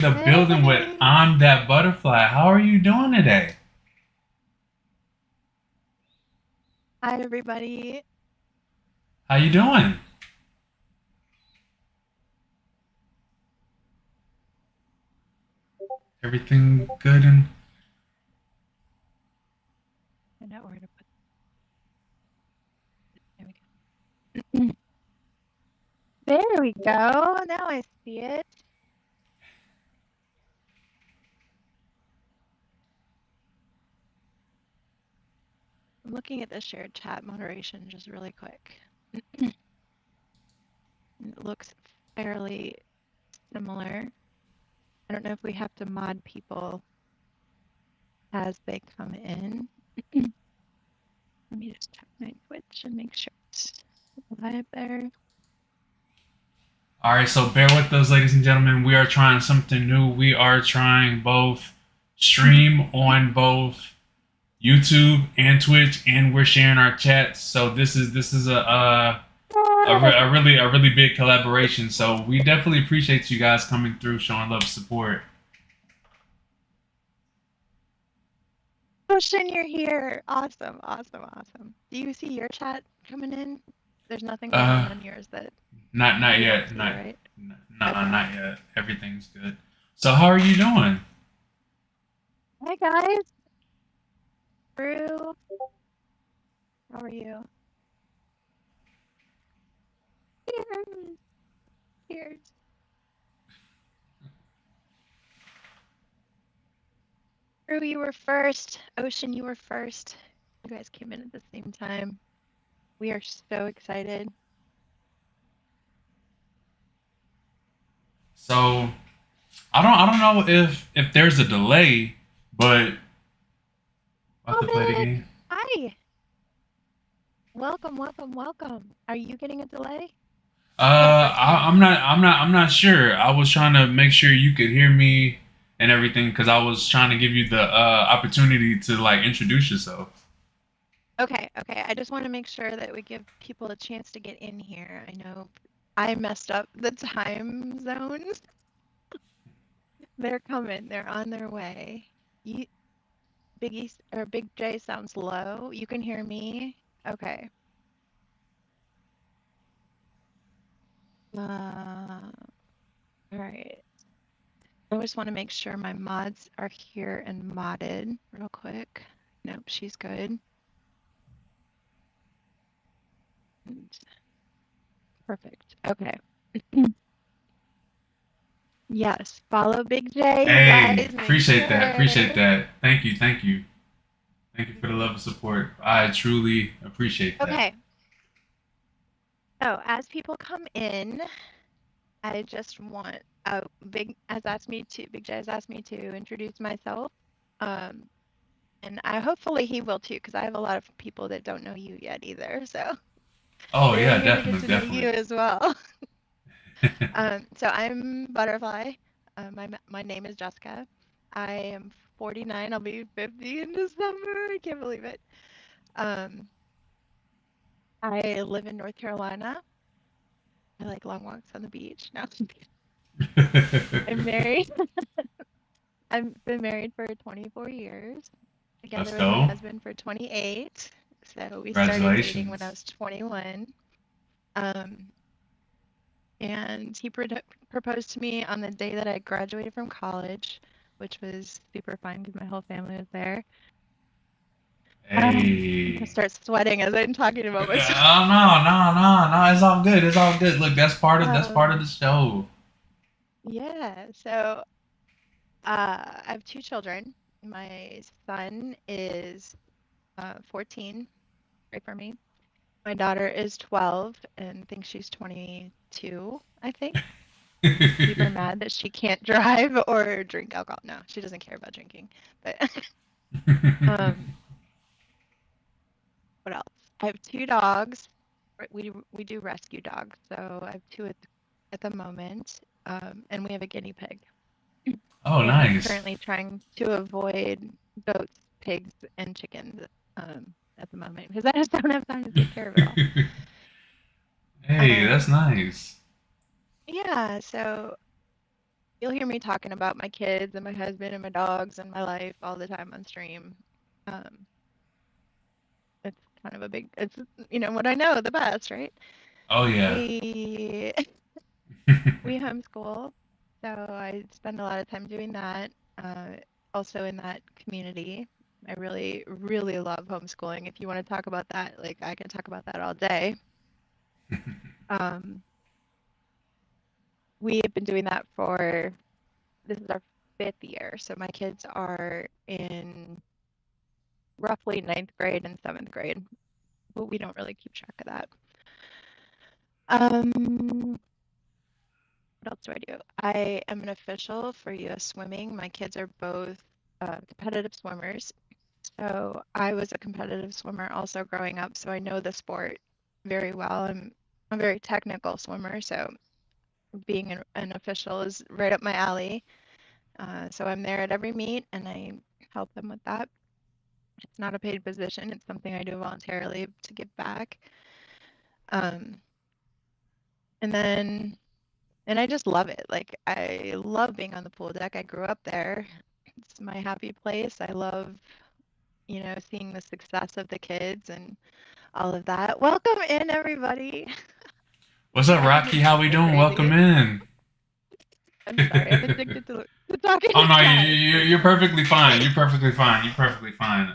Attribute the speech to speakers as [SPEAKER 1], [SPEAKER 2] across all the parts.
[SPEAKER 1] The building with
[SPEAKER 2] Hey,
[SPEAKER 1] I'm That Butterfly. How are you doing today?
[SPEAKER 2] hi everybody.
[SPEAKER 1] How you doing? Everything good and
[SPEAKER 2] I know where to put. There we go. There we go. Now I see it. I'm looking at the shared chat moderation just really quick. It looks fairly similar. I don't know if we have to mod people as they come in. Let me just check my Twitch and make sure it's live there.
[SPEAKER 1] all right, so bear with us, ladies and gentlemen. We are trying something new. We are trying both stream on both YouTube and Twitch, and we're sharing our chats. So this is a really big collaboration. So we definitely appreciate you guys coming through, showing love, support.
[SPEAKER 2] Ocean, you're here. Awesome, awesome, awesome. Do you see your chat coming in? There's nothing going
[SPEAKER 1] Uh,
[SPEAKER 2] on yours that
[SPEAKER 1] not
[SPEAKER 2] you don't
[SPEAKER 1] yet,
[SPEAKER 2] see, right? Okay.
[SPEAKER 1] not yet. Everything's good. So how are you doing?
[SPEAKER 2] Hi guys, Brew. How are you? Cheers. Cheers. Brew, you were first. Ocean, you were first. You guys came in at the same time. We are so excited.
[SPEAKER 1] So I don't know if there's a delay, but about to play the
[SPEAKER 2] Comet!
[SPEAKER 1] game.
[SPEAKER 2] Hi. Welcome, welcome, welcome. Are you getting a delay? Is that first time?
[SPEAKER 1] I'm not sure. I was trying to make sure you could hear me and everything because I was trying to give you the opportunity to like introduce yourself.
[SPEAKER 2] Okay, okay. I just want to make sure that we give people a chance to get in here. I know I messed up the time zones. They're coming. They're on their way. You, Big East or Big J sounds low. You can hear me? Okay. All right. I just want to make sure my mods are here and modded real quick. Nope, she's good. Perfect. Okay. Yes, follow Big J, you
[SPEAKER 1] Hey,
[SPEAKER 2] guys. Make
[SPEAKER 1] appreciate that. Appreciate
[SPEAKER 2] sure.
[SPEAKER 1] that. Thank you. Thank you. Thank you for the love and support. I truly appreciate that.
[SPEAKER 2] Okay. So as people come in, I just want Big J has asked me to introduce myself. Um, and I hopefully he will too, because I have a lot of people that don't know you yet either. So
[SPEAKER 1] Oh
[SPEAKER 2] they're
[SPEAKER 1] yeah,
[SPEAKER 2] here to get
[SPEAKER 1] definitely,
[SPEAKER 2] to know you
[SPEAKER 1] definitely.
[SPEAKER 2] as well. So I'm Butterfly. My name is Jessica. I am 49. I'll be 50 in December. I can't believe it. Um, I live in North Carolina. I like long walks on the beach. No, I'm married. I've been married for 24 years,
[SPEAKER 1] Let's
[SPEAKER 2] together with my
[SPEAKER 1] go.
[SPEAKER 2] husband for 28. So we started dating when I
[SPEAKER 1] Congratulations.
[SPEAKER 2] was 21. Um, and he proposed to me on the day that I graduated from college, which was super fun because my whole family was there. I'm gonna
[SPEAKER 1] Hey.
[SPEAKER 2] start sweating as I'm talking about myself.
[SPEAKER 1] Oh no. It's all good. It's all good. Look, that's part of the
[SPEAKER 2] Um,
[SPEAKER 1] show.
[SPEAKER 2] yeah, so I have two children. My son is 14, right for me. My daughter is 12 and thinks she's 22, I think. Super mad that she can't drive or drink alcohol. No, she doesn't care about drinking. But um, what else? I have two dogs. We do rescue dogs, so I have two at the moment, and we have a guinea pig.
[SPEAKER 1] Oh,
[SPEAKER 2] And I'm
[SPEAKER 1] nice.
[SPEAKER 2] currently trying to avoid goats, pigs, and chickens at the moment because I just don't have time to take care of it all.
[SPEAKER 1] Hey, that's
[SPEAKER 2] Um,
[SPEAKER 1] nice.
[SPEAKER 2] yeah, so you'll hear me talking about my kids and my husband and my dogs and my life all the time on stream. Um, it's kind of a big, it's, what I know the best, right?
[SPEAKER 1] Oh yeah.
[SPEAKER 2] We we homeschool, so I spend a lot of time doing that. Also in that community. I really, really love homeschooling. If you want to talk about that, like I can talk about that all day. Um, we have been doing that for, this is our 5th year. So my kids are in roughly ninth grade and 7th grade, but we don't really keep track of that. What else do I do? I am an official for US Swimming. My kids are both competitive swimmers. So I was a competitive swimmer also growing up, so I know the sport very well. I'm a very technical swimmer, so being an official is right up my alley. So I'm there at every meet and I help them with that. It's not a paid position, it's something I do voluntarily to give back. Um, and then, and I just love it. Like, I love being on the pool deck. I grew up there. It's my happy place. I love, seeing the success of the kids and all of that. Welcome in, everybody.
[SPEAKER 1] What's up,
[SPEAKER 2] Driving
[SPEAKER 1] Rocky?
[SPEAKER 2] me
[SPEAKER 1] How we
[SPEAKER 2] so
[SPEAKER 1] doing? Welcome
[SPEAKER 2] crazy.
[SPEAKER 1] in.
[SPEAKER 2] I'm sorry, I'm addicted to talking
[SPEAKER 1] Oh
[SPEAKER 2] to
[SPEAKER 1] no,
[SPEAKER 2] chat. It's so
[SPEAKER 1] you're perfectly fine.
[SPEAKER 2] funny.
[SPEAKER 1] You're perfectly fine. You're perfectly fine.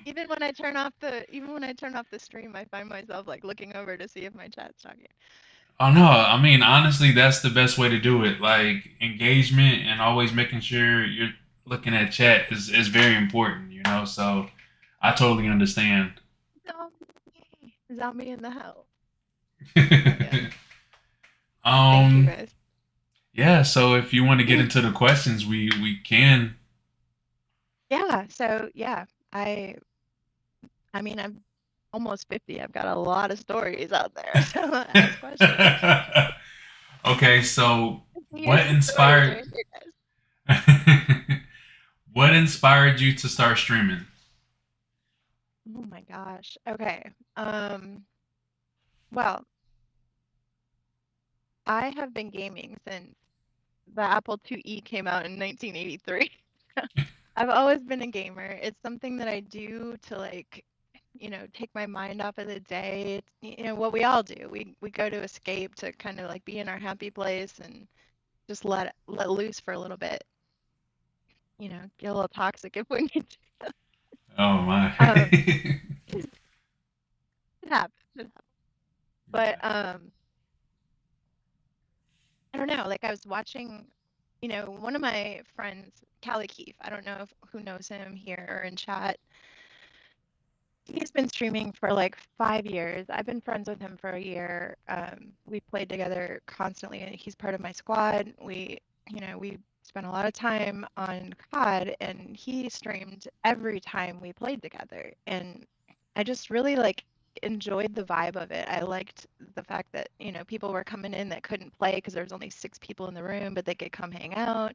[SPEAKER 2] Even when I turn off the stream, I find myself like looking over to see if my chat's talking.
[SPEAKER 1] Oh no, I mean honestly, that's the best way to do it. Like engagement and always making sure you're looking at chat is very important. So I totally understand.
[SPEAKER 2] Zombie in the house. Hell yeah. Thank you
[SPEAKER 1] um,
[SPEAKER 2] guys.
[SPEAKER 1] yeah. So if you want to get into the questions, we can.
[SPEAKER 2] Yeah, so yeah, I I mean I'm almost 50. I've got a lot of stories out there, so ask questions.
[SPEAKER 1] Okay, so
[SPEAKER 2] Here's
[SPEAKER 1] what
[SPEAKER 2] the stories
[SPEAKER 1] inspired
[SPEAKER 2] right here, guys.
[SPEAKER 1] what inspired you to start streaming?
[SPEAKER 2] Oh my gosh. Okay. Well, I have been gaming since the Apple IIe came out in 1983. I've always been a gamer. It's something that I do to like, take my mind off of the day. It's, what we all do. We go to escape to kind of like be in our happy place and just let loose for a little bit. Get a little toxic if we need to.
[SPEAKER 1] Oh my.
[SPEAKER 2] Um, it happens. It happens. But
[SPEAKER 1] Yeah.
[SPEAKER 2] I don't know. Like I was watching, one of my friends, Callie Keefe. I don't know if who knows him here or in chat. He's been streaming for like 5 years. I've been friends with him for a year. We played together constantly, and he's part of my squad. We spent a lot of time on COD, and he streamed every time we played together. And I just really like enjoyed the vibe of it. I liked the fact that, people were coming in that couldn't play because there was only 6 people in the room, but they could come hang out.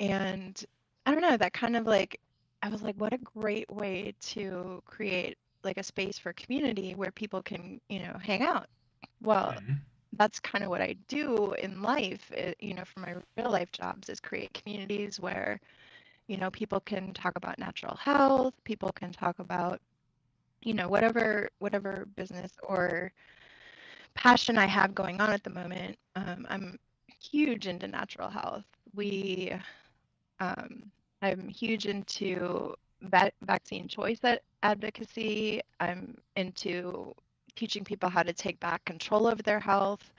[SPEAKER 2] And I don't know, that kind of like, I was like, what a great way to create like a space for community where people can, hang out. Well,
[SPEAKER 1] Mhm.
[SPEAKER 2] that's kind of what I do in life, for my real life jobs is create communities where, people can talk about natural health, people can talk about, whatever business or passion I have going on at the moment. I'm huge into natural health. Um, I'm huge into vaccine choice advocacy. I'm into teaching people how to take back control of their health.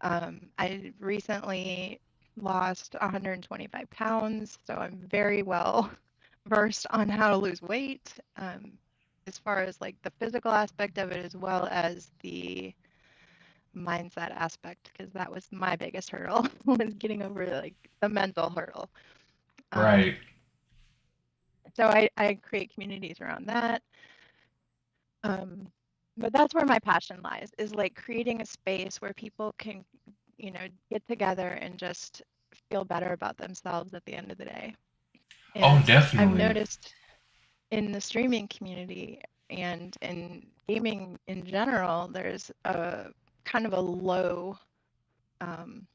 [SPEAKER 2] I recently lost 125 pounds, so I'm very well versed on how to lose weight, as far as like the physical aspect of it, as well as the mindset aspect, because that was my biggest hurdle was getting over like the mental hurdle.
[SPEAKER 1] Right.
[SPEAKER 2] Um, so I create communities around that. Um, but that's where my passion lies, is like creating a space where people can, get together and just feel better about themselves at the end of the day.
[SPEAKER 1] Oh,
[SPEAKER 2] And I've
[SPEAKER 1] definitely.
[SPEAKER 2] noticed in the streaming community and in gaming in general, there's a kind of a low, um,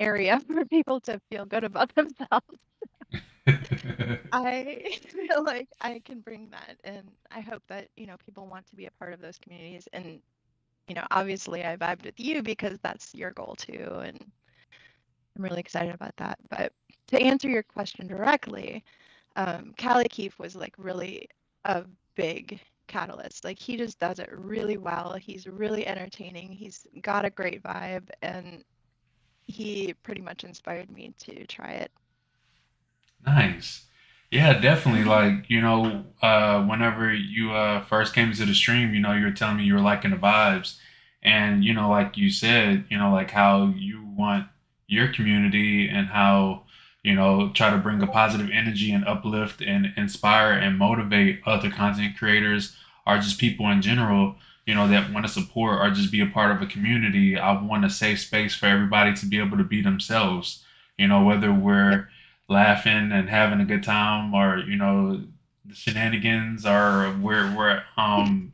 [SPEAKER 2] area for people to feel good about themselves. I feel like I can bring that, and I hope that, people want to be a part of those communities. And, obviously I vibed with you because that's your goal too, and I'm really excited about that. But to answer your question directly, Callie Keefe was like really a big catalyst. Like he just does it really well. He's really entertaining. He's got a great vibe, and he pretty much inspired me to try it.
[SPEAKER 1] Nice. Yeah, definitely. Like, whenever you first came into the stream, you were telling me you were liking the vibes. And, like you said, like how you want your community and how, try to bring a positive energy and uplift and inspire and motivate other content creators or just people in general, that want to support or just be a part of a community. I want a safe space for everybody to be able to be themselves, whether
[SPEAKER 2] Yep.
[SPEAKER 1] we're laughing and having a good time or the shenanigans or we're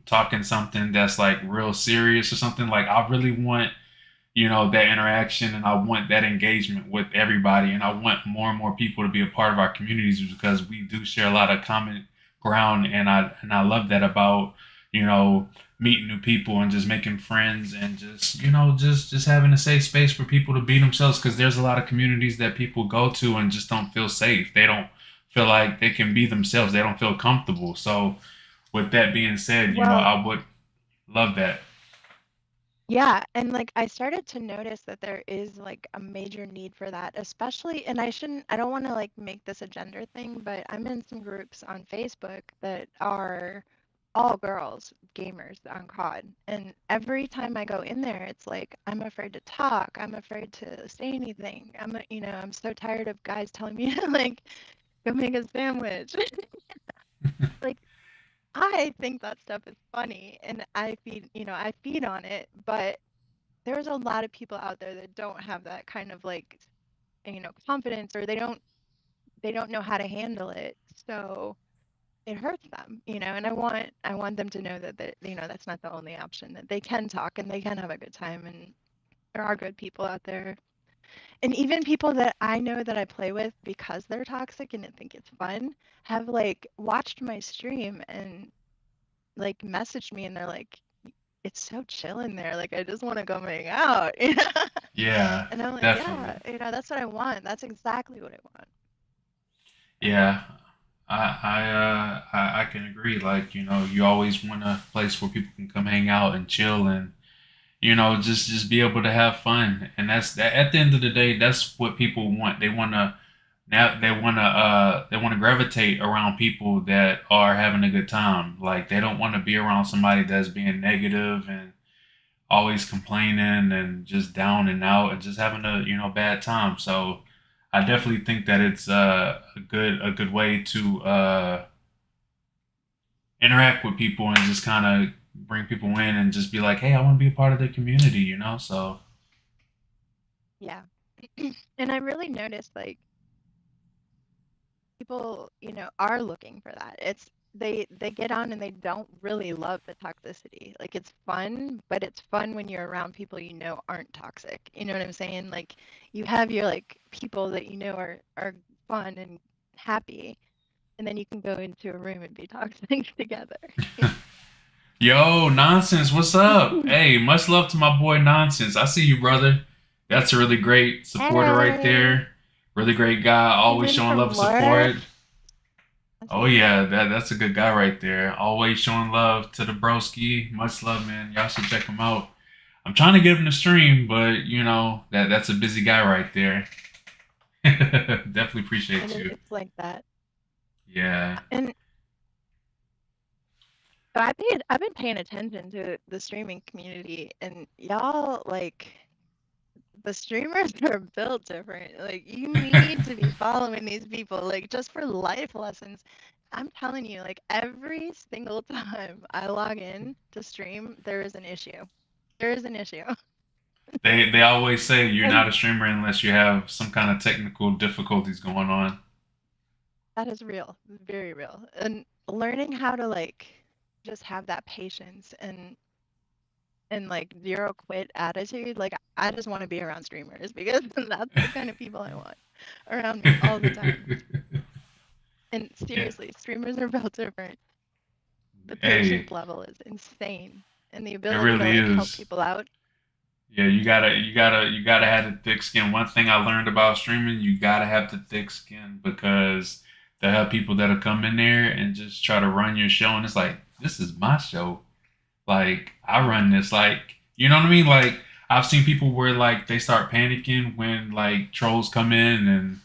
[SPEAKER 1] talking something that's like real serious or something. Like I really want that interaction and I want that engagement with everybody and I want more and more people to be a part of our communities because we do share a lot of common ground and I love that about you know meeting new people and just making friends and just just having a safe space for people to be themselves because there's a lot of communities that people go to and just don't feel safe. They don't feel like they can be themselves. They don't feel comfortable. So with that being said,
[SPEAKER 2] Well,
[SPEAKER 1] I would love that.
[SPEAKER 2] yeah, and like I started to notice that there is like a major need for that, especially, and I don't want to like make this a gender thing, but I'm in some groups on Facebook that are all girls gamers on COD. And every time I go in there, it's like I'm afraid to talk, I'm afraid to say anything. I'm so tired of guys telling me to like go make a sandwich. Like I think that stuff is funny and I feed on it, but there's a lot of people out there that don't have that kind of like confidence, or they don't know how to handle it, so it hurts them, and I want them to know that that's not the only option, that they can talk and they can have a good time, and there are good people out there. And even people that I know that I play with because they're toxic and think it's fun have like watched my stream and like messaged me, and they're like, it's so chill in there. Like, I just want to go hang out.
[SPEAKER 1] Yeah,
[SPEAKER 2] And I'm like,
[SPEAKER 1] definitely.
[SPEAKER 2] yeah, that's what I want. That's exactly what I want.
[SPEAKER 1] Yeah, I can agree. Like, you always want a place where people can come hang out and chill and, just be able to have fun. And that's that at the end of the day, that's what people want. They want to gravitate around people that are having a good time. Like they don't want to be around somebody that's being negative and always complaining and just down and out and just having a bad time. So I definitely think that it's a good way to interact with people and just kind of bring people in and just be like, hey, I want to be a part of the community. So
[SPEAKER 2] Yeah. And I really noticed like people, are looking for that. They get on and they don't really love the toxicity. Like it's fun, but it's fun when you're around people aren't toxic. You know what I'm saying? Like you have your like people that are fun and happy, and then you can go into a room and be toxic together.
[SPEAKER 1] yo, Nonsense, what's up? Hey, much love to my boy Nonsense. I see you, brother. That's a really great supporter right
[SPEAKER 2] Hey,
[SPEAKER 1] there. Really great guy,
[SPEAKER 2] he's
[SPEAKER 1] always
[SPEAKER 2] in
[SPEAKER 1] showing
[SPEAKER 2] from
[SPEAKER 1] love and
[SPEAKER 2] Laura.
[SPEAKER 1] support.
[SPEAKER 2] That's
[SPEAKER 1] Oh
[SPEAKER 2] what's up.
[SPEAKER 1] yeah, that's a good guy right there. Always showing love to the broski. Much love, man. Y'all should check him out. I'm trying to get him to stream, but that's a busy guy right there. Definitely appreciate you.
[SPEAKER 2] It's like that.
[SPEAKER 1] Yeah.
[SPEAKER 2] And so I've been paying attention to the streaming community, and y'all like the streamers are built different. Like you need to be following these people like just for life lessons. I'm telling you, like every single time I log in to stream, there is an issue. There is an issue.
[SPEAKER 1] They always say you're not
[SPEAKER 2] And
[SPEAKER 1] a streamer unless you have some kind of technical difficulties going on.
[SPEAKER 2] that is real, very real. And learning how to like just have that patience and and like zero quit attitude, like I just want to be around streamers because that's the kind of people I want around me all the time. And
[SPEAKER 1] Yeah.
[SPEAKER 2] seriously, streamers are built different. The
[SPEAKER 1] Hey,
[SPEAKER 2] patience level is insane, and the
[SPEAKER 1] it
[SPEAKER 2] ability to
[SPEAKER 1] really
[SPEAKER 2] like help
[SPEAKER 1] is.
[SPEAKER 2] people out.
[SPEAKER 1] Yeah, you gotta have the thick skin. One thing I learned about streaming, you gotta have the thick skin because they have people that'll come in there and just try to run your show, and it's like, this is my show. Like I run this. Like you know what I mean? Like I've seen people where like they start panicking when like trolls come in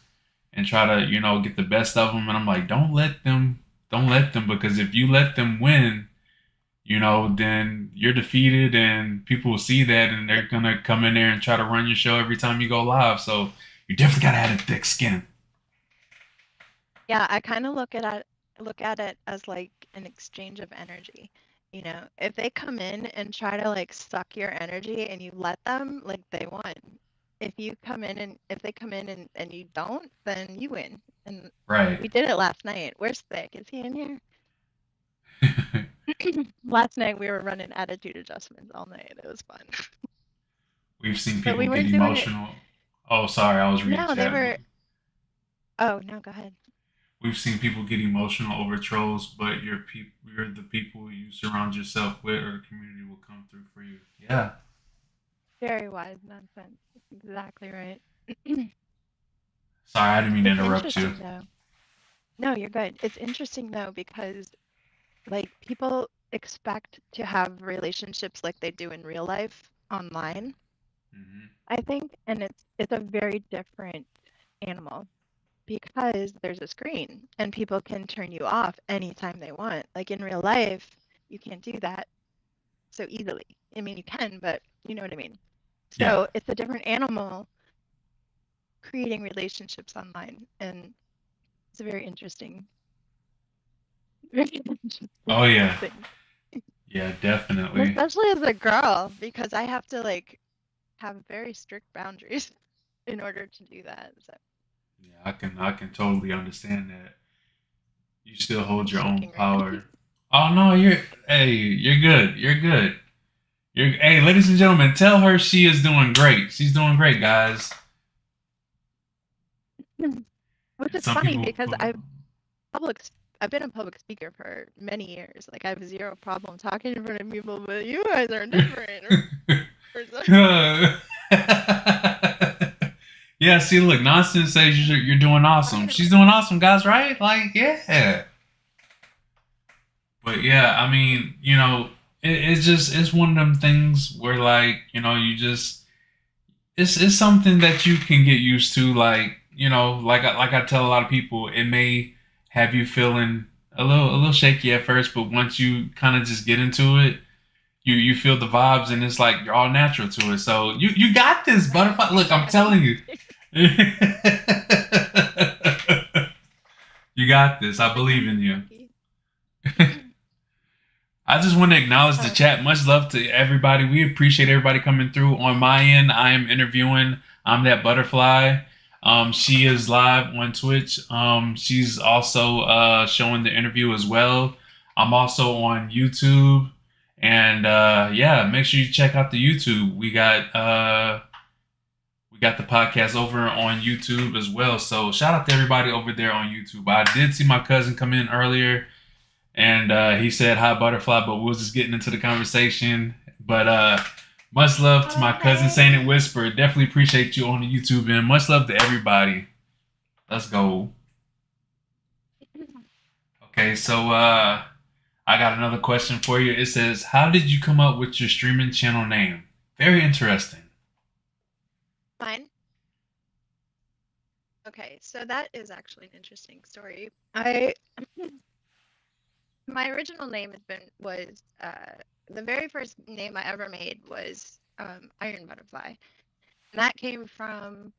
[SPEAKER 1] and try to get the best of them, and I'm like, don't let them, because if you let them win, then you're defeated, and people will see that, and they're gonna come in there and try to run your show every time you go live. So you definitely gotta have a thick skin.
[SPEAKER 2] Yeah, I kind of look at it as like an exchange of energy. You know, if they come in and try to like suck your energy and you let them, like they won. If you come in and if they come in and you don't, then you win. And
[SPEAKER 1] Right.
[SPEAKER 2] we did it last night. Where's Thick? Is he in here? Last night we were running attitude adjustments all night. It was fun.
[SPEAKER 1] We've seen
[SPEAKER 2] But
[SPEAKER 1] people
[SPEAKER 2] we
[SPEAKER 1] get
[SPEAKER 2] weren't doing it.
[SPEAKER 1] emotional. Oh, sorry, I was reading
[SPEAKER 2] No, they
[SPEAKER 1] chat.
[SPEAKER 2] were. Oh, no, go ahead.
[SPEAKER 1] We've seen people get emotional over trolls, but you're the people you surround yourself with, or the community will come through for you. Yeah.
[SPEAKER 2] Very wise nonsense. Exactly right.
[SPEAKER 1] Sorry, I didn't mean to
[SPEAKER 2] It's
[SPEAKER 1] interrupt you.
[SPEAKER 2] interesting though. No, you're good. It's interesting though because like people expect to have relationships like they do in real life online,
[SPEAKER 1] Hmm.
[SPEAKER 2] I think, and it's a very different animal because there's a screen and people can turn you off anytime they want. Like in real life, you can't do that so easily. I mean, you can, but you know what I mean.
[SPEAKER 1] Yeah.
[SPEAKER 2] So it's a different animal creating relationships online, and it's a very interesting, very interesting
[SPEAKER 1] Oh yeah.
[SPEAKER 2] thing.
[SPEAKER 1] Yeah,
[SPEAKER 2] And
[SPEAKER 1] definitely.
[SPEAKER 2] especially as a girl, because I have to like have very strict boundaries in order to do that. So
[SPEAKER 1] Yeah, I can totally understand that. You still hold
[SPEAKER 2] I'm
[SPEAKER 1] your own
[SPEAKER 2] shaking right now.
[SPEAKER 1] power. Oh no, you're good. You're good. Hey, ladies and gentlemen, tell her she is doing great. She's doing great, guys.
[SPEAKER 2] Which
[SPEAKER 1] And
[SPEAKER 2] is
[SPEAKER 1] some
[SPEAKER 2] funny
[SPEAKER 1] people
[SPEAKER 2] because
[SPEAKER 1] put
[SPEAKER 2] public I've been a public speaker for many years. Like I have zero problem talking in front of people, but you guys are different. Or
[SPEAKER 1] Yeah, see, look, Nonsense says you're doing awesome. She's doing awesome, guys, right? Like, yeah. But yeah, I mean, it's one of them things where, like, it's something that you can get used to. Like, like I tell a lot of people, it may have you feeling a little shaky at first, but once you kind of just get into it, you feel the vibes, and it's like you're all natural to it. So you got this, butterfly. Look, I'm telling you. You got this. I
[SPEAKER 2] like a
[SPEAKER 1] believe in
[SPEAKER 2] mean
[SPEAKER 1] you.
[SPEAKER 2] monkey.
[SPEAKER 1] I just want to acknowledge the
[SPEAKER 2] um,
[SPEAKER 1] chat. Much love to everybody. We appreciate everybody coming through. On my end, I am interviewing I'm That Butterfly. She is live on Twitch. She's also showing the interview as well. I'm also on YouTube. And yeah, make sure you check out the YouTube. We got the podcast over on YouTube as well. So shout out to everybody over there on YouTube. I did see my cousin come in earlier, and he said hi butterfly, but we was just getting into the conversation. But much love to my
[SPEAKER 2] oh
[SPEAKER 1] cousin saying it
[SPEAKER 2] hey.
[SPEAKER 1] whisper. Definitely appreciate you on the YouTube, and much love to everybody. Let's go. Okay, so I got another question for you. It says, how did you come up with your streaming channel name? Very interesting.
[SPEAKER 2] Fine. Okay, so that is actually an interesting story. I my original name was the very first name I ever made was Iron Butterfly. And that came from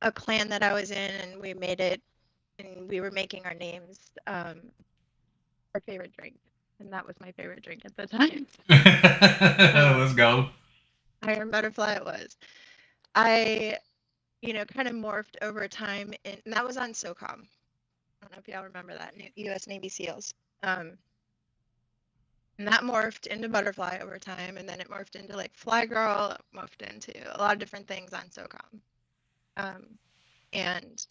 [SPEAKER 2] a clan that I was in, and we made it, and we were making our names our favorite drink, and that was my favorite drink at the time.
[SPEAKER 1] Let's
[SPEAKER 2] Um,
[SPEAKER 1] go.
[SPEAKER 2] Iron Butterfly it was. I, kind of morphed over time, and that was on SOCOM. I don't know if y'all remember that, U.S. Navy SEALs. Um, And that morphed into Butterfly over time, and then it morphed into like Fly Girl, it morphed into a lot of different things on SOCOM. And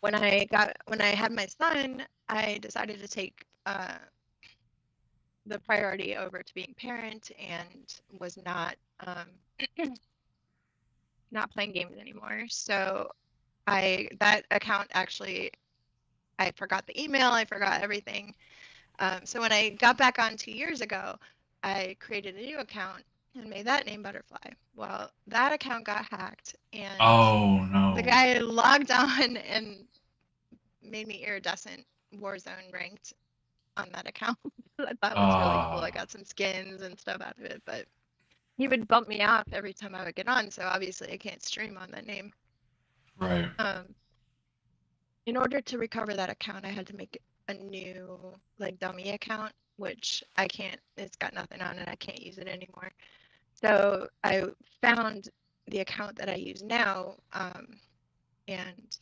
[SPEAKER 2] when I had my son, I decided to take the priority over to being parent and was not playing games anymore. So I that account actually I forgot the email, I forgot everything. So when I got back on 2 years ago, I created a new account and made that name Butterfly. Well, that account got hacked, and
[SPEAKER 1] Oh
[SPEAKER 2] the
[SPEAKER 1] no.
[SPEAKER 2] guy logged on and made me iridescent Warzone ranked on that account. I thought was really cool. I
[SPEAKER 1] Uh,
[SPEAKER 2] got some skins and stuff out of it, but he would bump me off every time I would get on, so obviously I can't stream on that name.
[SPEAKER 1] right.
[SPEAKER 2] Um, in order to recover that account, I had to make a new like dummy account, which I can't. It's got nothing on it. I can't use it anymore. So I found the account that I use now, and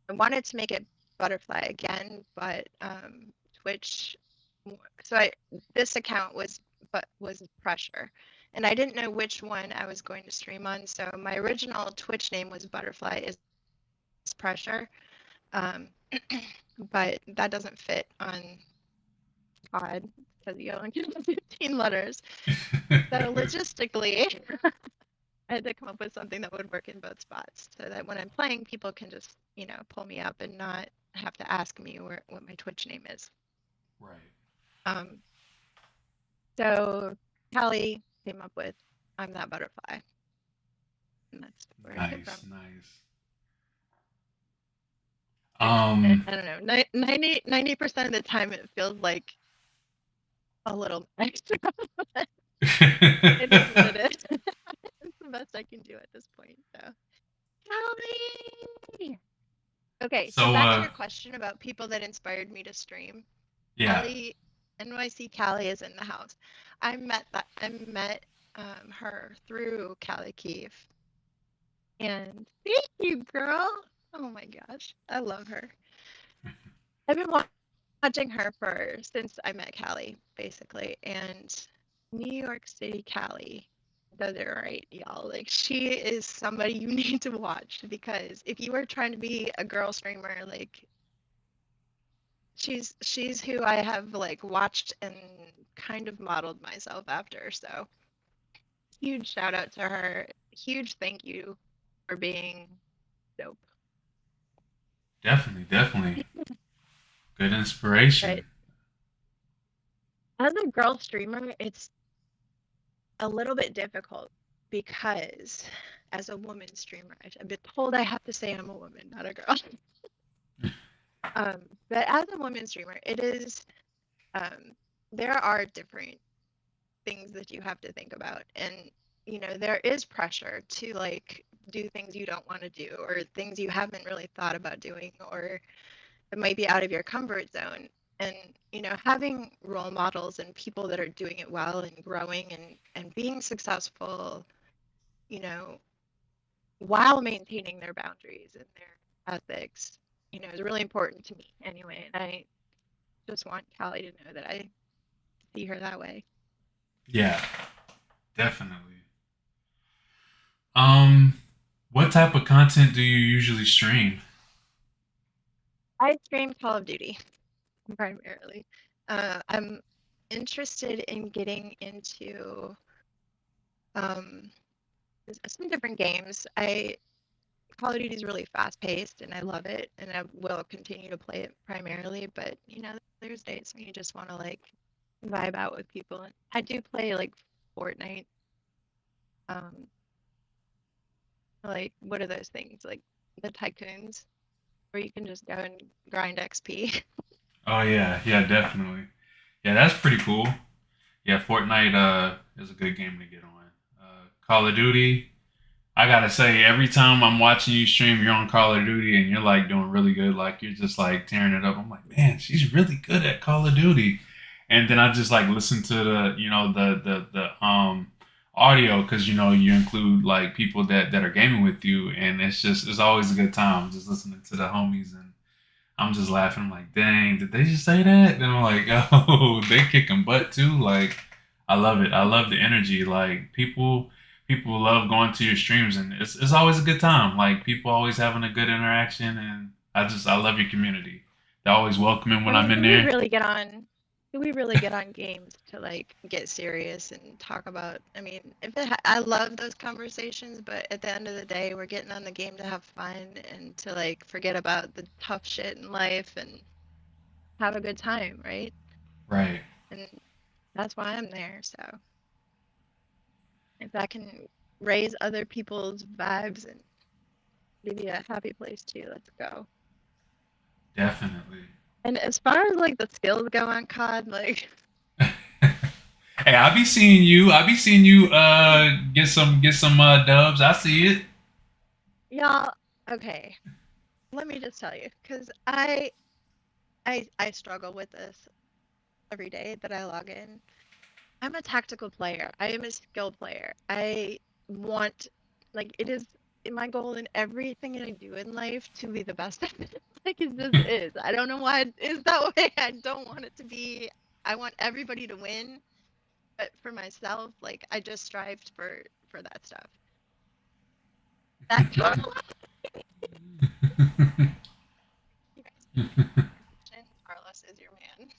[SPEAKER 2] I wanted to make it Butterfly again, but Twitch. So I this account was Pressure, and I didn't know which one I was going to stream on. So my original Twitch name was Butterfly is Pressure, um, but that doesn't fit on COD because you only get 15 letters. So logistically, I had to come up with something that would work in both spots so that when I'm playing, people can just, pull me up and not have to ask me what my Twitch name is.
[SPEAKER 1] Right.
[SPEAKER 2] Um, so Callie came up with I'm That Butterfly, and that's where it came from.
[SPEAKER 1] Nice, nice.
[SPEAKER 2] Which I
[SPEAKER 1] Um,
[SPEAKER 2] don't know, 90% of the time it feels like a little extra, but it is what it is. It's the best I can do at this point. So, Callie. Okay, so
[SPEAKER 1] so
[SPEAKER 2] back to your question about people that inspired me to stream.
[SPEAKER 1] yeah.
[SPEAKER 2] Callie, NYC Callie is in the house. I met her through Callie Keefe, and thank you, girl. Oh my gosh, I love her. I've been watching her for since I met Callie, basically, and New York City Callie does it right, y'all. Like she is somebody you need to watch because if you are trying to be a girl streamer, like she's who I have like watched and kind of modeled myself after. So huge shout out to her. Huge thank you for being dope.
[SPEAKER 1] Definitely, definitely. Good
[SPEAKER 2] But
[SPEAKER 1] inspiration.
[SPEAKER 2] as a girl streamer, it's a little bit difficult because as a woman streamer, I've been told I have to say I'm a woman, not a girl. But as a woman streamer, it is there are different things that you have to think about, and there is pressure to like do things you don't want to do or things you haven't really thought about doing or it might be out of your comfort zone. And having role models and people that are doing it well and growing and being successful, you know while maintaining their boundaries and their ethics, is really important to me anyway. And I just want Callie to know that I see her that way.
[SPEAKER 1] Yeah, definitely. Um, what type of content do you usually stream?
[SPEAKER 2] I stream Call of Duty primarily. I'm interested in getting into um, some different games. I Call of Duty is really fast paced and I love it and I will continue to play it primarily, but there's days when you just want to like vibe out with people. And I do play like Fortnite. Um, like what are those things? Like the tycoons where you can just go and grind XP.
[SPEAKER 1] Oh yeah, yeah, definitely. Yeah, that's pretty cool. Yeah, Fortnite is a good game to get on. Call of Duty, I gotta say, every time I'm watching you stream, you're on Call of Duty and you're like doing really good. Like you're just like tearing it up. I'm like, man, she's really good at Call of Duty. And then I just like listen to the, the audio because you include like people that are gaming with you, and it's always a good time just listening to the homies and I'm just laughing. I'm like, dang, did they just say that? And I'm like, oh, they kicking butt too. Like, I love it. I love the energy. Like people love going to your streams, and it's always a good time. Like people always having a good interaction, and I love your community. They're always welcoming when
[SPEAKER 2] I
[SPEAKER 1] I'm
[SPEAKER 2] mean,
[SPEAKER 1] in there.
[SPEAKER 2] do we really get on games to like get serious and talk about? I mean, I love those conversations, but at the end of the day, we're getting on the game to have fun and to like forget about the tough shit in life and have a good time, right?
[SPEAKER 1] Right.
[SPEAKER 2] And that's why I'm there. So if that can raise other people's vibes and give you a happy place too, let's go.
[SPEAKER 1] Definitely.
[SPEAKER 2] And as far as like the skills go on COD, like
[SPEAKER 1] Hey, I be seeing you get some dubs. I see it.
[SPEAKER 2] y'all, okay, let me just tell you, because I struggle with this every day that I log in. I'm a tactical player. I am a skill player. I want, like, it is my goal in everything I do in life to be the best at it. Like, it just is. I don't know why it is that way. I don't want it to be. I want everybody to win, but for myself, like, I just strived for that stuff. That Carlos, you guys pay attention. Carlos is your man.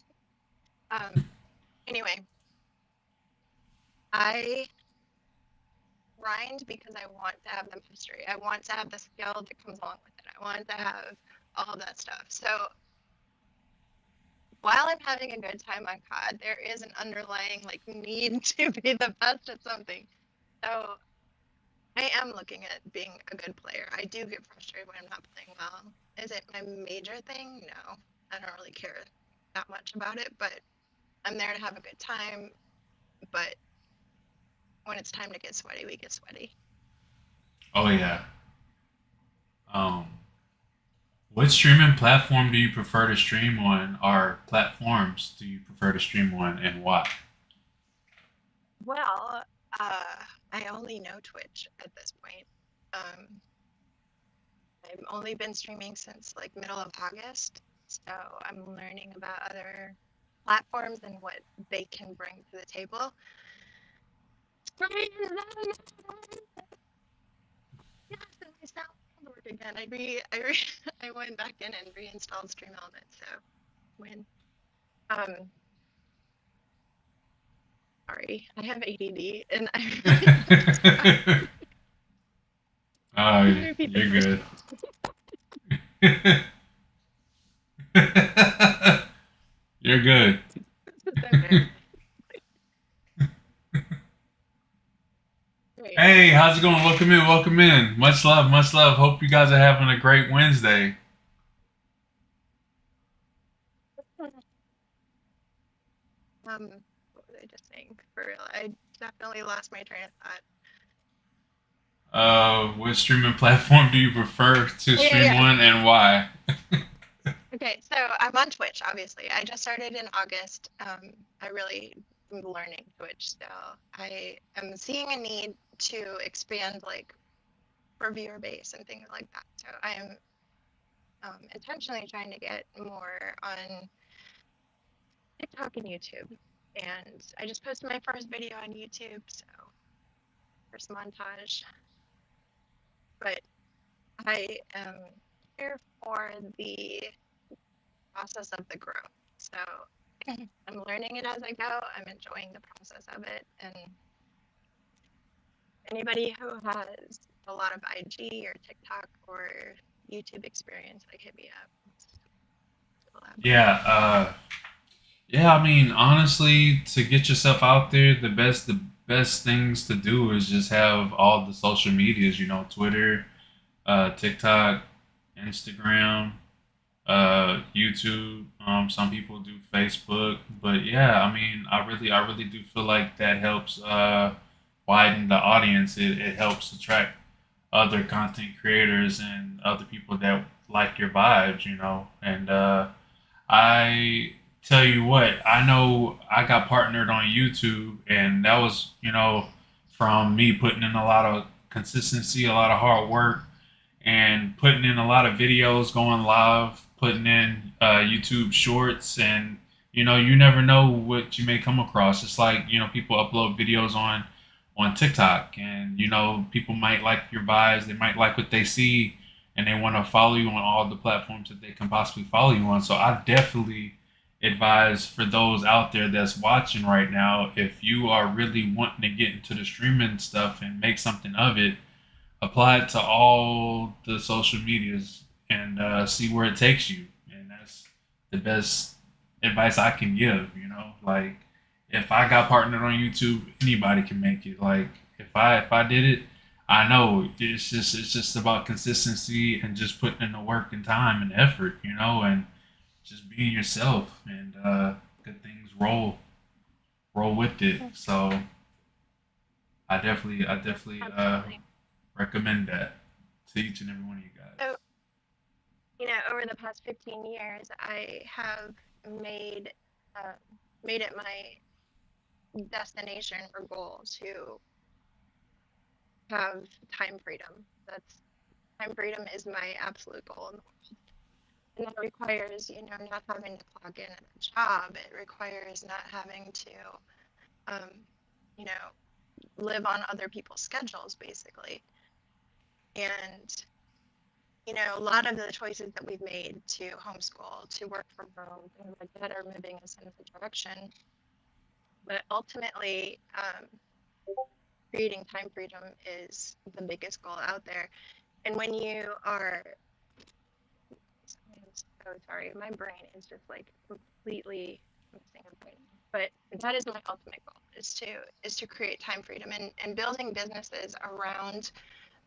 [SPEAKER 2] Anyway, I grind because I want to have the mastery. I want to have the skill that comes along with it. I want to have all of that stuff. So while I'm having a good time on COD, there is an underlying like need to be the best at something. So I am looking at being a good player. I do get frustrated when I'm not playing well. Is it my major thing? No, I don't really care that much about it, but I'm there to have a good time. But when it's time to get sweaty, we get sweaty.
[SPEAKER 1] Oh yeah. Um, what streaming platform do you prefer to stream on, or platforms do you prefer to stream on, and why?
[SPEAKER 2] Well, I only know Twitch at this point. Um, I've only been streaming since like middle of August, so I'm learning about other platforms and what they can bring to the table. Yes, and my sound work again. I went back in and reinstalled Stream Element, so when um sorry, I have ADD and I really
[SPEAKER 1] Oh,
[SPEAKER 2] Can you repeat the
[SPEAKER 1] you're
[SPEAKER 2] first
[SPEAKER 1] good. You're good.
[SPEAKER 2] This is embarrassing. Wait.
[SPEAKER 1] Hey, how's it going? Welcome in, welcome in. Much love, much love. Hope you guys are having a great Wednesday.
[SPEAKER 2] What was I just saying? For real, I definitely lost my train of thought.
[SPEAKER 1] What streaming platform do you prefer to
[SPEAKER 2] Yeah, yeah,
[SPEAKER 1] stream
[SPEAKER 2] yeah.
[SPEAKER 1] on, and why?
[SPEAKER 2] Okay, so I'm on Twitch, obviously. I just started in August. I really am learning Twitch still. I am seeing a need to expand like for viewer base and things like that. So I am intentionally trying to get more on TikTok and YouTube. And I just posted my first video on YouTube, so first montage. But I am here for the process of the growth. So I'm learning it as I go. I'm enjoying the process of it. And anybody who has a lot of IG or TikTok or YouTube experience, like hit me up. Collaborate.
[SPEAKER 1] Yeah, yeah, I mean, honestly, to get yourself out there, the best things to do is just have all the social medias, Twitter, TikTok, Instagram, YouTube. Some people do Facebook, but yeah, I mean, I really do feel like that helps widen the audience. It helps attract other content creators and other people that like your vibes, And I tell you what, I know I got partnered on YouTube, and that was, from me putting in a lot of consistency, a lot of hard work, and putting in a lot of videos, going live. putting in YouTube shorts, and you never know what you may come across. It's like people upload videos on TikTok, and people might like your vibes, they might like what they see, and they want to follow you on all the platforms that they can possibly follow you on. So I definitely advise for those out there that's watching right now, if you are really wanting to get into the streaming stuff and make something of it, apply it to all the social medias and see where it takes you. And that's the best advice I can give. Like if I got partnered on YouTube, anybody can make it. Like if I did it, I know it's just about consistency and just putting in the work and time and effort. And just being yourself, and good things roll with it. So I definitely
[SPEAKER 2] Absolutely.
[SPEAKER 1] recommend that to each and every one of you guys.
[SPEAKER 2] So, over the past 15 years, I have made uh, made it my destination or goal to have time freedom. That's Time freedom is my absolute goal. And that requires, not having to clock in at a job. It requires not having to, um, you know, live on other people's schedules, basically. And, a lot of the choices that we've made to homeschool, to work from home, things like that are moving us in the direction. But ultimately, creating time freedom is the biggest goal out there. And when you are, I'm so sorry, my brain is just like completely missing a brain. But that is my ultimate goal is to create time freedom and building businesses around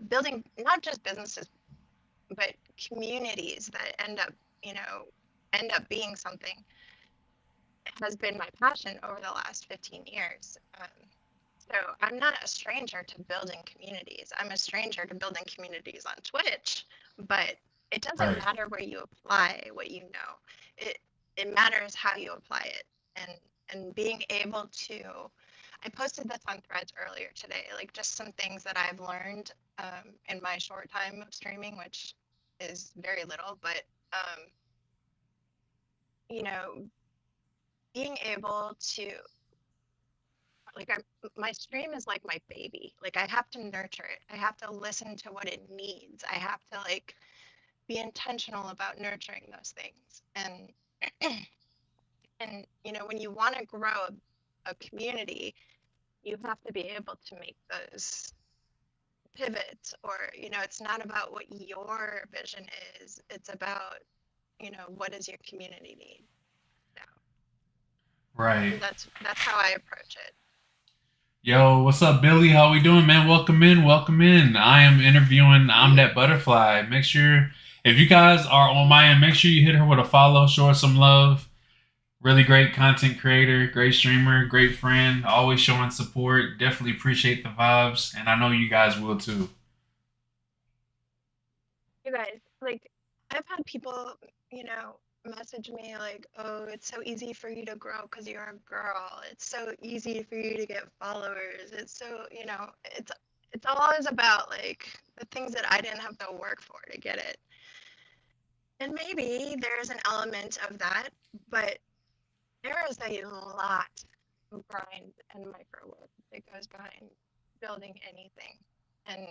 [SPEAKER 2] building not just businesses but communities that end up being something has been my passion over the last 15 years. So I'm not a stranger to building communities. I'm a stranger to building communities on Twitch, but it doesn't
[SPEAKER 1] Right.
[SPEAKER 2] matter where you apply what you know. It it matters how you apply it and being able to I posted this on Threads earlier today, like just some things that I've learned in my short time of streaming, which is very little, but um, you know, being able to like my stream is like my baby. Like I have to nurture it. I have to listen to what it needs. I have to like be intentional about nurturing those things. And when you want to grow a community, you have to be able to make those pivots or it's not about what your vision is. It's about, what does your community need now?
[SPEAKER 1] Right.
[SPEAKER 2] And that's how I approach it.
[SPEAKER 1] Yo, what's up, Billy? How we doing, man? Welcome in, welcome in. I am interviewing I'm
[SPEAKER 2] Hey,
[SPEAKER 1] That Butterfly. Make sure if you guys are on my end, make sure you hit her with a follow, show her some love. Really great content creator, great streamer, great friend, always showing support. Definitely appreciate the vibes, and I know you guys will too.
[SPEAKER 2] you guys, like, I've had people, message me like, "Oh, it's so easy for you to grow because you're a girl. It's so easy for you to get followers. It's so, it's always about like the things that I didn't have to work for to get it." And maybe there's an element of that, but there is a lot of grind and micro work that goes behind building anything. And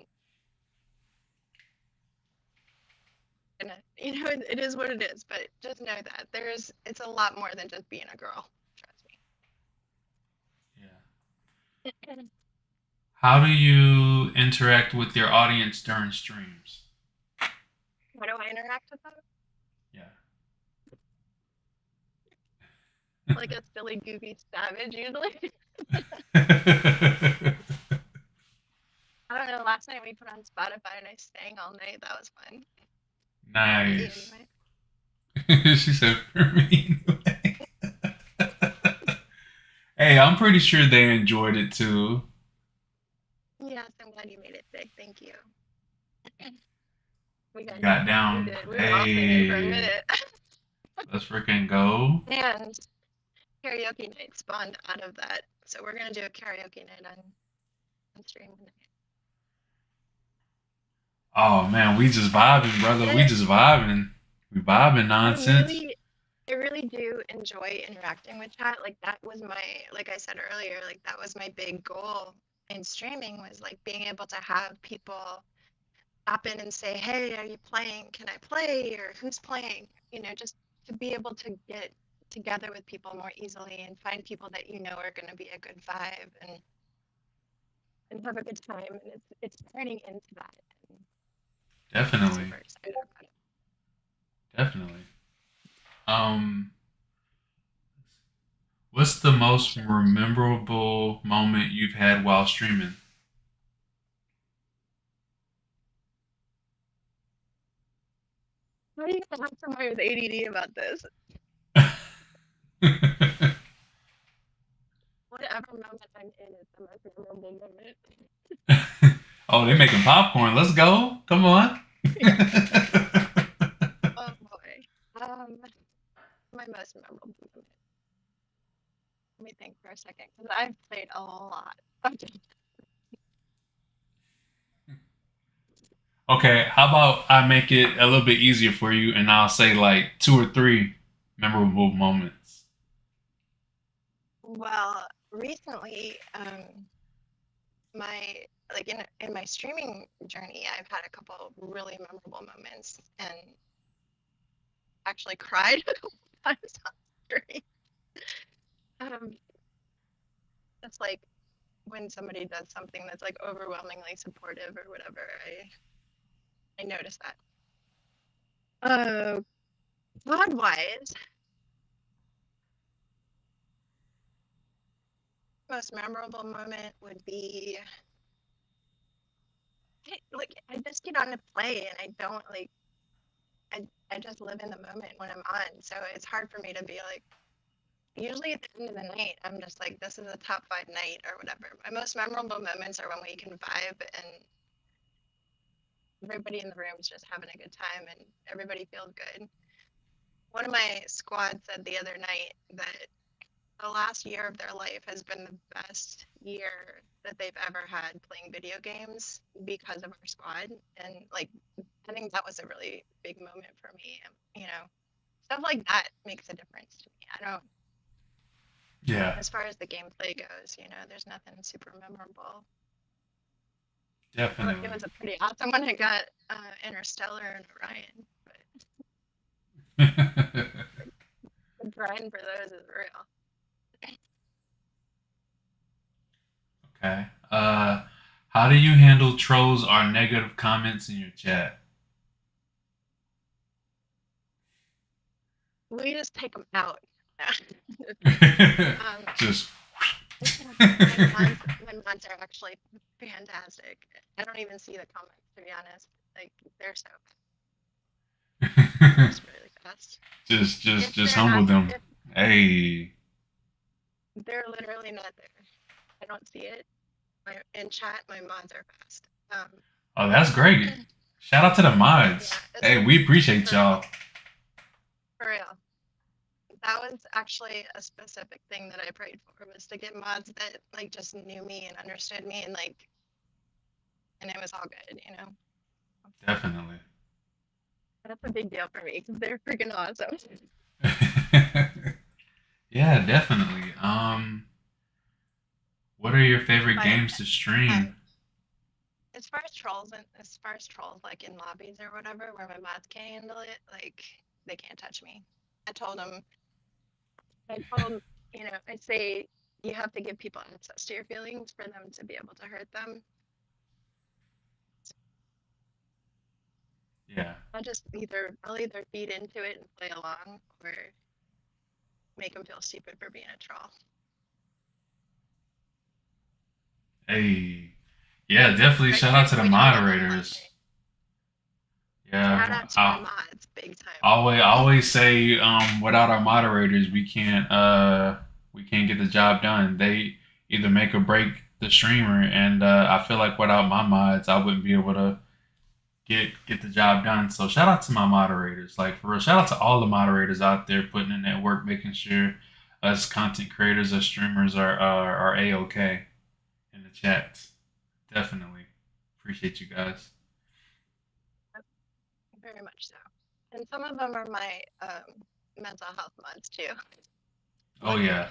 [SPEAKER 2] it is what it is, but just know that it's a lot more than just being a girl. Trust
[SPEAKER 1] Yeah.
[SPEAKER 2] me.
[SPEAKER 1] How do you interact with your audience during streams?
[SPEAKER 2] How do I interact with them?
[SPEAKER 1] Yeah.
[SPEAKER 2] Like a silly, goofy savage, usually. I don't know. Last night we put on Spotify and I sang all night. That was fun. For me,
[SPEAKER 1] Nice.
[SPEAKER 2] anyway.
[SPEAKER 1] She said for me. Hey, I'm pretty sure they enjoyed it too.
[SPEAKER 2] Yes, I'm glad you made it big. Thank you. We
[SPEAKER 1] We
[SPEAKER 2] got
[SPEAKER 1] got
[SPEAKER 2] we
[SPEAKER 1] down.
[SPEAKER 2] did. We were all singing for a
[SPEAKER 1] Hey,
[SPEAKER 2] minute.
[SPEAKER 1] let's freaking go.
[SPEAKER 2] And karaoke night spawned out of that. So we're gonna do a karaoke night on stream tonight.
[SPEAKER 1] Oh man, we just vibing, brother. We
[SPEAKER 2] And
[SPEAKER 1] just vibing. We vibing
[SPEAKER 2] I
[SPEAKER 1] nonsense.
[SPEAKER 2] really, I really do enjoy interacting with chat. Like that was like I said earlier, like that was my big goal in streaming was like being able to have people stop in and say, "Hey, are you playing? Can I play?" Or "Who's playing?" Just to be able to get together with people more easily and find people that you know are going to be a good vibe and have a good time. And it's turning into that. And I'm
[SPEAKER 1] Definitely.
[SPEAKER 2] super excited about it.
[SPEAKER 1] Definitely. Um, what's the most memorable moment you've had while streaming?
[SPEAKER 2] How do you have somebody with ADD about this? Whatever moment I'm in is the most memorable moment.
[SPEAKER 1] Oh, they making popcorn. Let's go. Come on.
[SPEAKER 2] Yeah. Oh boy. My most memorable moment. Let me think for a second because I've played a lot. Okay.
[SPEAKER 1] Okay, how about I make it a little bit easier for you and I'll say like two or three memorable moments.
[SPEAKER 2] Well, recently, my like in my streaming journey, I've had a couple of really memorable moments and actually cried times on stream. Um, it's like when somebody does something that's like overwhelmingly supportive or whatever. I notice that. Uh, God wise, most memorable moment would be like I just get on to play and I don't like I just live in the moment when I'm on. So it's hard for me to be like usually at the end of the night, I'm just like, this is a top 5 night or whatever. My most memorable moments are when we can vibe and everybody in the room is just having a good time and everybody feels good. One of my squad said the other night that the last year of their life has been the best year that they've ever had playing video games because of our squad. And like, I think that was a really big moment for me. Stuff like that makes a difference to me. I don't,
[SPEAKER 1] Yeah,
[SPEAKER 2] as far as the gameplay goes, there's nothing super memorable. It
[SPEAKER 1] definitely.
[SPEAKER 2] was a pretty awesome one. I got Interstellar and Orion, but the grind for those is real.
[SPEAKER 1] Okay. How do you handle trolls or negative comments in your chat?
[SPEAKER 2] We just take them out. um,
[SPEAKER 1] Just.
[SPEAKER 2] my mods are actually fantastic. I don't even see the comments to be honest. Like they're so just really fast.
[SPEAKER 1] just
[SPEAKER 2] If
[SPEAKER 1] just just
[SPEAKER 2] they're
[SPEAKER 1] humble
[SPEAKER 2] not,
[SPEAKER 1] them.
[SPEAKER 2] if
[SPEAKER 1] Hey.
[SPEAKER 2] they're literally not there, I don't see it. In chat, my mods are fast.
[SPEAKER 1] Oh, that's great. Shout out to the
[SPEAKER 2] Yeah,
[SPEAKER 1] mods.
[SPEAKER 2] it's
[SPEAKER 1] Hey, we appreciate
[SPEAKER 2] for real,
[SPEAKER 1] y'all.
[SPEAKER 2] for real. That was actually a specific thing that I prayed for was to get mods that like just knew me and understood me and it was all good.
[SPEAKER 1] Definitely.
[SPEAKER 2] That's a big deal for me because they're freaking awesome.
[SPEAKER 1] Yeah, definitely. What are your favorite
[SPEAKER 2] But
[SPEAKER 1] games to stream?
[SPEAKER 2] um, as far as trolls like in lobbies or whatever, where my mods can't handle it, like they can't touch me. I told them, I told them, I say you have to give people access to your feelings for them to be able to hurt them.
[SPEAKER 1] Yeah.
[SPEAKER 2] I'll either feed into it and play along or make them feel stupid for being a troll.
[SPEAKER 1] Hey. Yeah, definitely
[SPEAKER 2] I
[SPEAKER 1] shout out
[SPEAKER 2] can't
[SPEAKER 1] to the
[SPEAKER 2] wait till they don't like
[SPEAKER 1] moderators.
[SPEAKER 2] me. Shout
[SPEAKER 1] Yeah,
[SPEAKER 2] out to my mods, big time.
[SPEAKER 1] I always say without our moderators we can't get the job done. They either make or break the streamer and I feel like without my mods I wouldn't be able to get the job done. So shout out to my moderators. Like for real, shout out to all the moderators out there putting in that work, making sure us content creators, us streamers are a okay in the chats. Definitely appreciate you guys.
[SPEAKER 2] Very much so. And some of them are my mental health mods too.
[SPEAKER 1] Oh
[SPEAKER 2] Luckily,
[SPEAKER 1] yeah,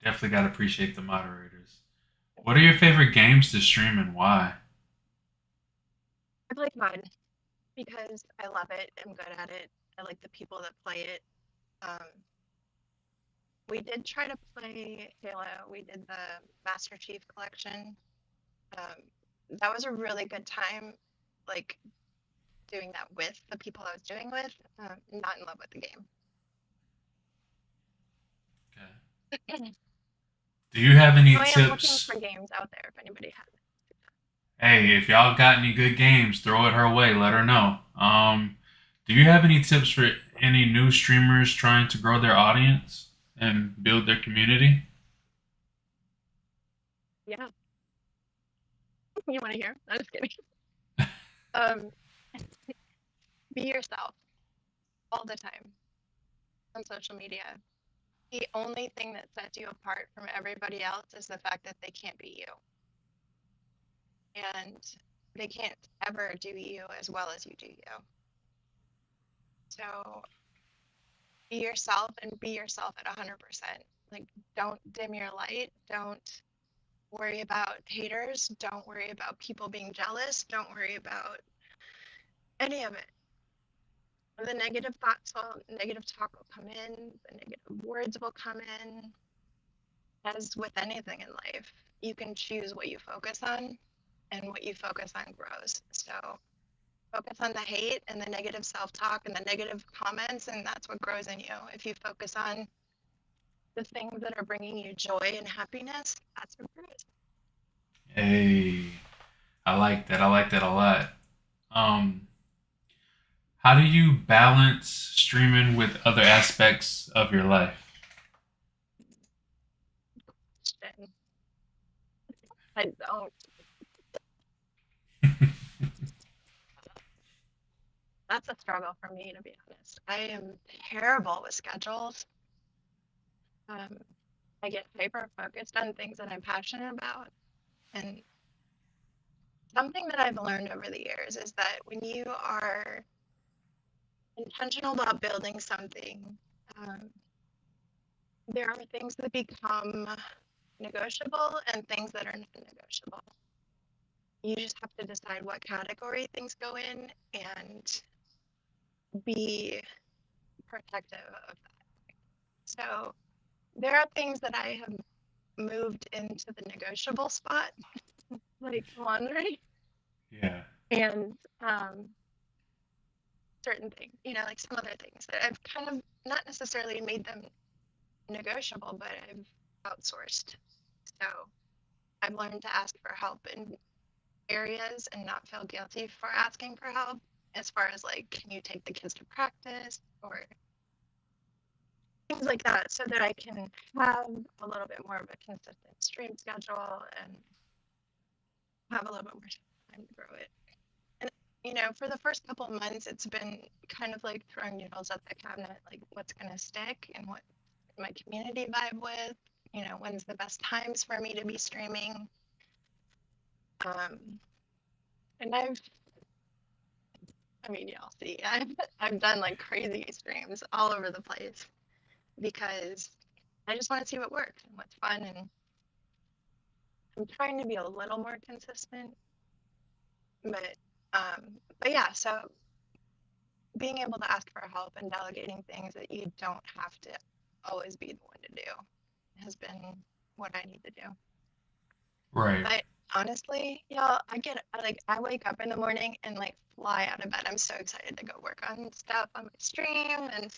[SPEAKER 1] definitely got to appreciate the moderators. What are your favorite games to stream and why?
[SPEAKER 2] I play COD because I love it. I'm good at it. I like the people that play it. Um, we did try to play Halo. We did the Master Chief Collection. That was a really good time, like doing that with the people I was doing with. Not in love with the game.
[SPEAKER 1] Okay. Do you have any
[SPEAKER 2] I am looking
[SPEAKER 1] tips?
[SPEAKER 2] for games out there if anybody has it.
[SPEAKER 1] Hey, if y'all got any good games, throw it her way. Let her know. Do you have any tips for any new streamers trying to grow their audience and build their community?
[SPEAKER 2] Yeah, you want to hear? I'm just kidding. Um, be yourself all the time on social media. The only thing that sets you apart from everybody else is the fact that they can't be you. And they can't ever do you as well as you do you. So be yourself and be yourself at 100%. Like, don't dim your light. Don't worry about haters. Don't worry about people being jealous. Don't worry about any of it. The negative thoughts will, negative talk will come in, the negative words will come in. As with anything in life, you can choose what you focus on, and what you focus on grows. So focus on the hate and the negative self-talk and the negative comments, and that's what grows in you. If you focus on the things that are bringing you joy and happiness, that's what grows.
[SPEAKER 1] Hey, I like that. I like that a lot. Um, how do you balance streaming with other aspects of your life?
[SPEAKER 2] I don't. That's a struggle for me, to be honest. I am terrible with schedules. Um, I get hyper focused on things that I'm passionate about. And something that I've learned over the years is that when you are intentional about building something, um, there are things that become negotiable and things that are non negotiable. You just have to decide what category things go in and be protective of that. So there are things that I have moved into the negotiable spot, like laundry
[SPEAKER 1] Yeah.
[SPEAKER 2] and certain things, like some other things that I've kind of not necessarily made them negotiable, but I've outsourced. So I've learned to ask for help in areas and not feel guilty for asking for help, as far as like, can you take the kids to practice or things like that, so that I can have a little bit more of a consistent stream schedule and have a little bit more time to grow it. And for the first couple of months, it's been kind of like throwing noodles at the cabinet, like what's going to stick and what my community vibe with, when's the best times for me to be streaming. Um, and y'all see, I've done like crazy streams all over the place because I just want to see what works and what's fun, and I'm trying to be a little more consistent. But but yeah, so being able to ask for help and delegating things that you don't have to always be the one to do has been what I need to do.
[SPEAKER 1] Right.
[SPEAKER 2] But honestly, y'all, I wake up in the morning and like fly out of bed. I'm so excited to go work on stuff on my stream and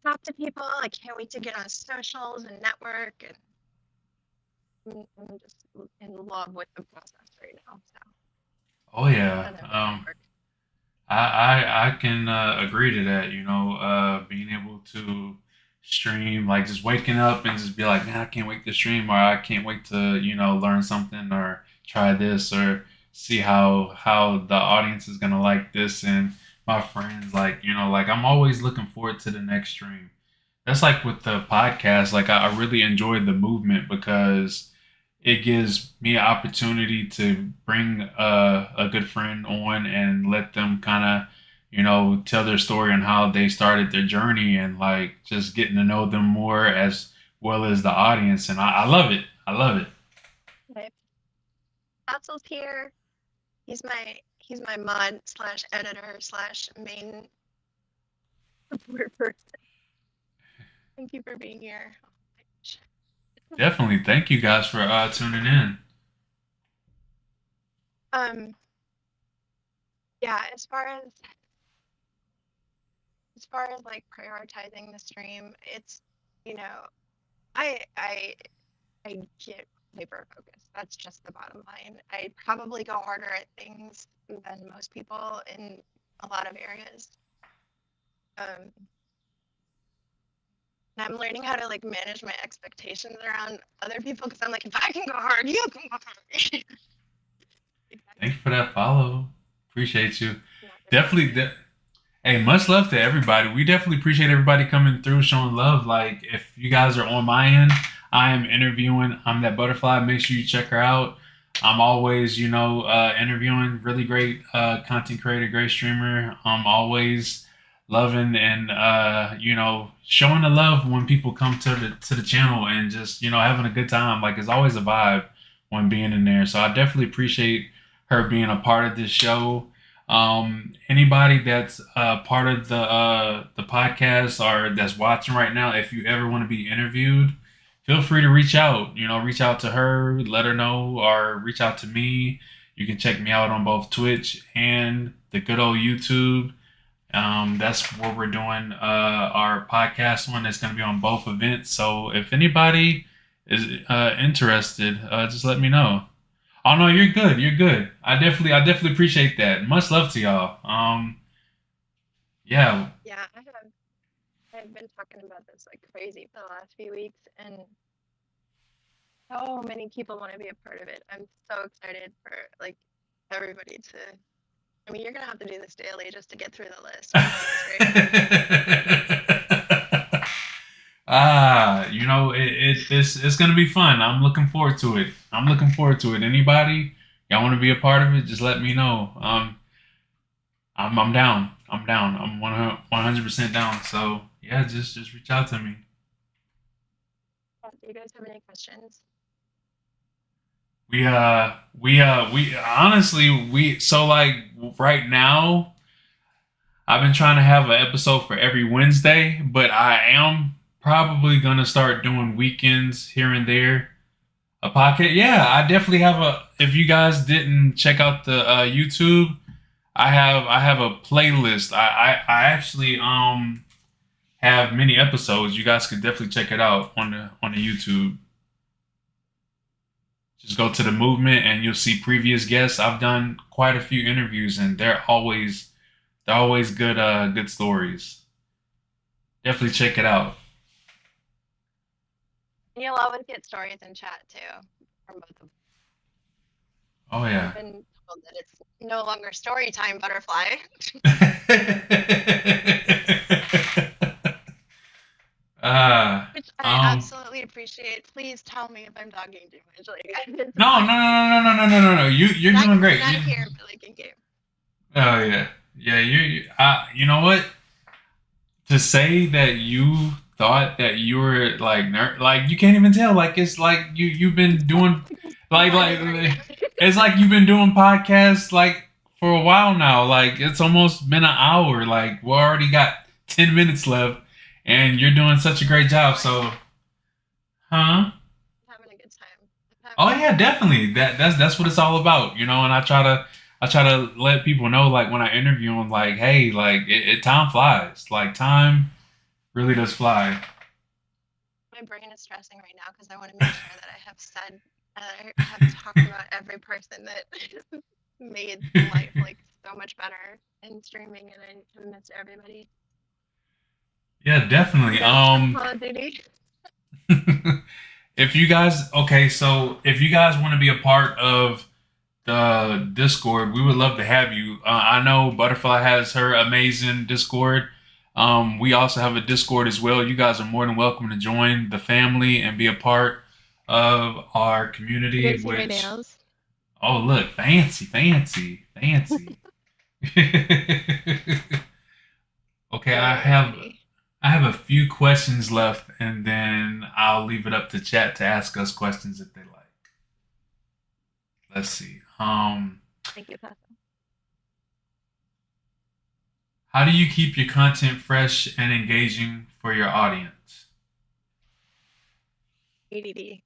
[SPEAKER 2] talk to people. I can't wait to get on socials and network, and I'm just in love with the process right now. So
[SPEAKER 1] Oh yeah.
[SPEAKER 2] and then we network.
[SPEAKER 1] I can agree to that. Being able to stream, like just waking up and just be like, man, I can't wait to stream, or I can't wait to learn something or try this or see how the audience is gonna like this and my friends like I'm always looking forward to the next stream. That's like with the podcast. Like I really enjoyed the movement because it gives me an opportunity to bring a good friend on and let them kind of tell their story and how they started their journey and like just getting to know them more as well as the audience. And I love it. I love it.
[SPEAKER 2] Okay. Tatzel's here. He's my mod slash editor slash main support person. Thank you for being here. Oh my gosh.
[SPEAKER 1] Definitely. Thank you guys for tuning in.
[SPEAKER 2] Um, yeah, as far as like prioritizing the stream, it's you know, I get hyper focused. That's just the bottom line. I probably go harder at things than most people in a lot of areas. Um, and I'm learning how to like manage my expectations around other people because I'm like, if I can go hard, you can go hard.
[SPEAKER 1] Thank you for that follow. Appreciate you.
[SPEAKER 2] Not
[SPEAKER 1] Definitely. Hey, much love to everybody. We definitely appreciate everybody coming through, showing love. Like, if you guys are on my end, I am interviewing. I'm that butterfly. Make sure you check her out. I'm always, interviewing really great content creator, great streamer. I'm always loving and showing the love when people come to the channel and just having a good time. Like, it's always a vibe when being in there. So I definitely appreciate her being a part of this show. Anybody that's part of the podcast or that's watching right now, if you ever want to be interviewed, feel free to reach out. Reach out to her, let her know, or reach out to me. You can check me out on both Twitch and the good old YouTube. That's where we're doing our podcast one. That's going to be on both events. So if anybody is interested, just let me know. Oh no, you're good. You're good. I definitely appreciate that. Much love to y'all. Yeah,
[SPEAKER 2] Yeah, I've been talking about this like crazy for the last few weeks, and so many people want to be a part of it. I'm so excited for like everybody to. I mean, you're gonna have to do this daily just to get through the list.
[SPEAKER 1] it's gonna be fun. I'm looking forward to it. I'm looking forward to it. Anybody y'all want to be a part of it? Just let me know. I'm down. I'm down. I'm 100% down. So yeah, just reach out to me.
[SPEAKER 2] Do you guys have any questions?
[SPEAKER 1] We honestly so like right now I've been trying to have an episode for every Wednesday, but I am probably gonna start doing weekends here and there. A podcast, yeah, I definitely have a. If you guys didn't check out the YouTube, I have a playlist. I actually have many episodes. You guys could definitely check it out on the YouTube. Just go to the movement and you'll see previous guests. I've done quite a few interviews and they're always good stories. Definitely check it out.
[SPEAKER 2] You'll always get stories in chat too from both of them.
[SPEAKER 1] Oh
[SPEAKER 2] I've
[SPEAKER 1] yeah.
[SPEAKER 2] been told that it's no longer story time, butterfly.
[SPEAKER 1] uh
[SPEAKER 2] Which I
[SPEAKER 1] um
[SPEAKER 2] absolutely appreciate. Please tell me if I'm talking too much. Like it's
[SPEAKER 1] no, no,
[SPEAKER 2] fine.
[SPEAKER 1] no, no, no, no, no, no, no. You're
[SPEAKER 2] Not
[SPEAKER 1] doing great.
[SPEAKER 2] not here, but like in game.
[SPEAKER 1] Oh yeah. Yeah, you know what? To say that you thought that you were like like you can't even tell. Like it's like you've been doing like it's like you've been doing podcasts like for a while now. Like it's almost been an hour. Like we already got 10 minutes left, and you're doing such a great job. So, huh?
[SPEAKER 2] Having a good time. Having
[SPEAKER 1] Oh
[SPEAKER 2] a
[SPEAKER 1] yeah,
[SPEAKER 2] good time.
[SPEAKER 1] definitely. That's what it's all about, And I try to let people know, like when I interview them, like, hey, like time flies. Like time really does fly.
[SPEAKER 2] My brain is stressing right now because I want to make sure that I have talked about every person that made life like so much better in streaming, and I have missed everybody.
[SPEAKER 1] Yeah, definitely.
[SPEAKER 2] No, it's from Call of Duty.
[SPEAKER 1] If you guys, okay, so if you guys want to be a part of the Discord, we would love to have you. I know Butterfly has her amazing Discord. We also have a Discord as well. You guys are more than welcome to join the family and be a part of our
[SPEAKER 2] You
[SPEAKER 1] community.
[SPEAKER 2] guys see my
[SPEAKER 1] Which,
[SPEAKER 2] nails?
[SPEAKER 1] oh look, fancy, fancy, fancy. Okay,
[SPEAKER 2] Alrighty.
[SPEAKER 1] I have a few questions left, and then I'll leave it up to chat to ask us questions if they like. Let's see.
[SPEAKER 2] Thank you, Pastor.
[SPEAKER 1] How do you keep your content fresh and engaging for your audience?
[SPEAKER 2] ADD.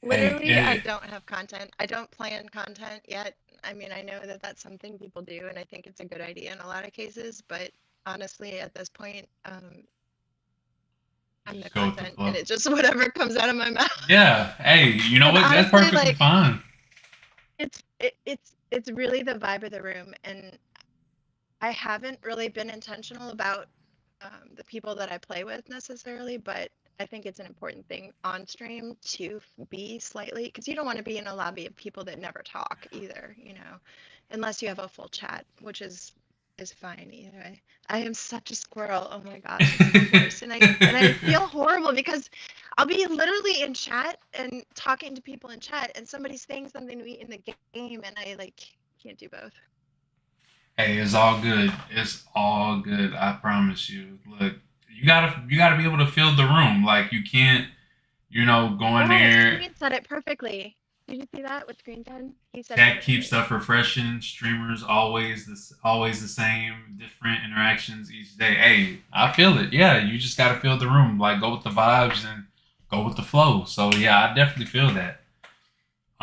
[SPEAKER 1] Hey,
[SPEAKER 2] Literally, I don't have content. I don't plan content yet. I mean, I know that that's something people do, and I think it's a good idea in a lot of cases, but honestly, at this point, I'm the
[SPEAKER 1] just go with the
[SPEAKER 2] content, and
[SPEAKER 1] flow.
[SPEAKER 2] it's just whatever comes out of my mouth.
[SPEAKER 1] Yeah. Hey, you know
[SPEAKER 2] And
[SPEAKER 1] what? That's
[SPEAKER 2] honestly,
[SPEAKER 1] perfectly
[SPEAKER 2] like
[SPEAKER 1] fine.
[SPEAKER 2] it's really the vibe of the room, and I haven't really been intentional about the people that I play with necessarily, but I think it's an important thing on stream to be slightly, because you don't want to be in a lobby of people that never talk either, unless you have a full chat, which is fine either way. I am such a squirrel. Oh my gosh, it's the worst. And I feel horrible because I'll be literally in chat and talking to people in chat and somebody's saying something to me in the game and I like can't do both.
[SPEAKER 1] Hey, it's all good. It's all good. I promise you. Look, you gotta be able to fill the room. Like you can't, go in
[SPEAKER 2] Oh,
[SPEAKER 1] there.
[SPEAKER 2] Screen said it perfectly. Did you see that? What Screen said? He said it
[SPEAKER 1] Chat keeps
[SPEAKER 2] perfectly.
[SPEAKER 1] stuff refreshing. Streamers always the same. Different interactions each day. Hey, I feel it. Yeah, you just gotta feel the room. Like go with the vibes and go with the flow. So yeah, I definitely feel that.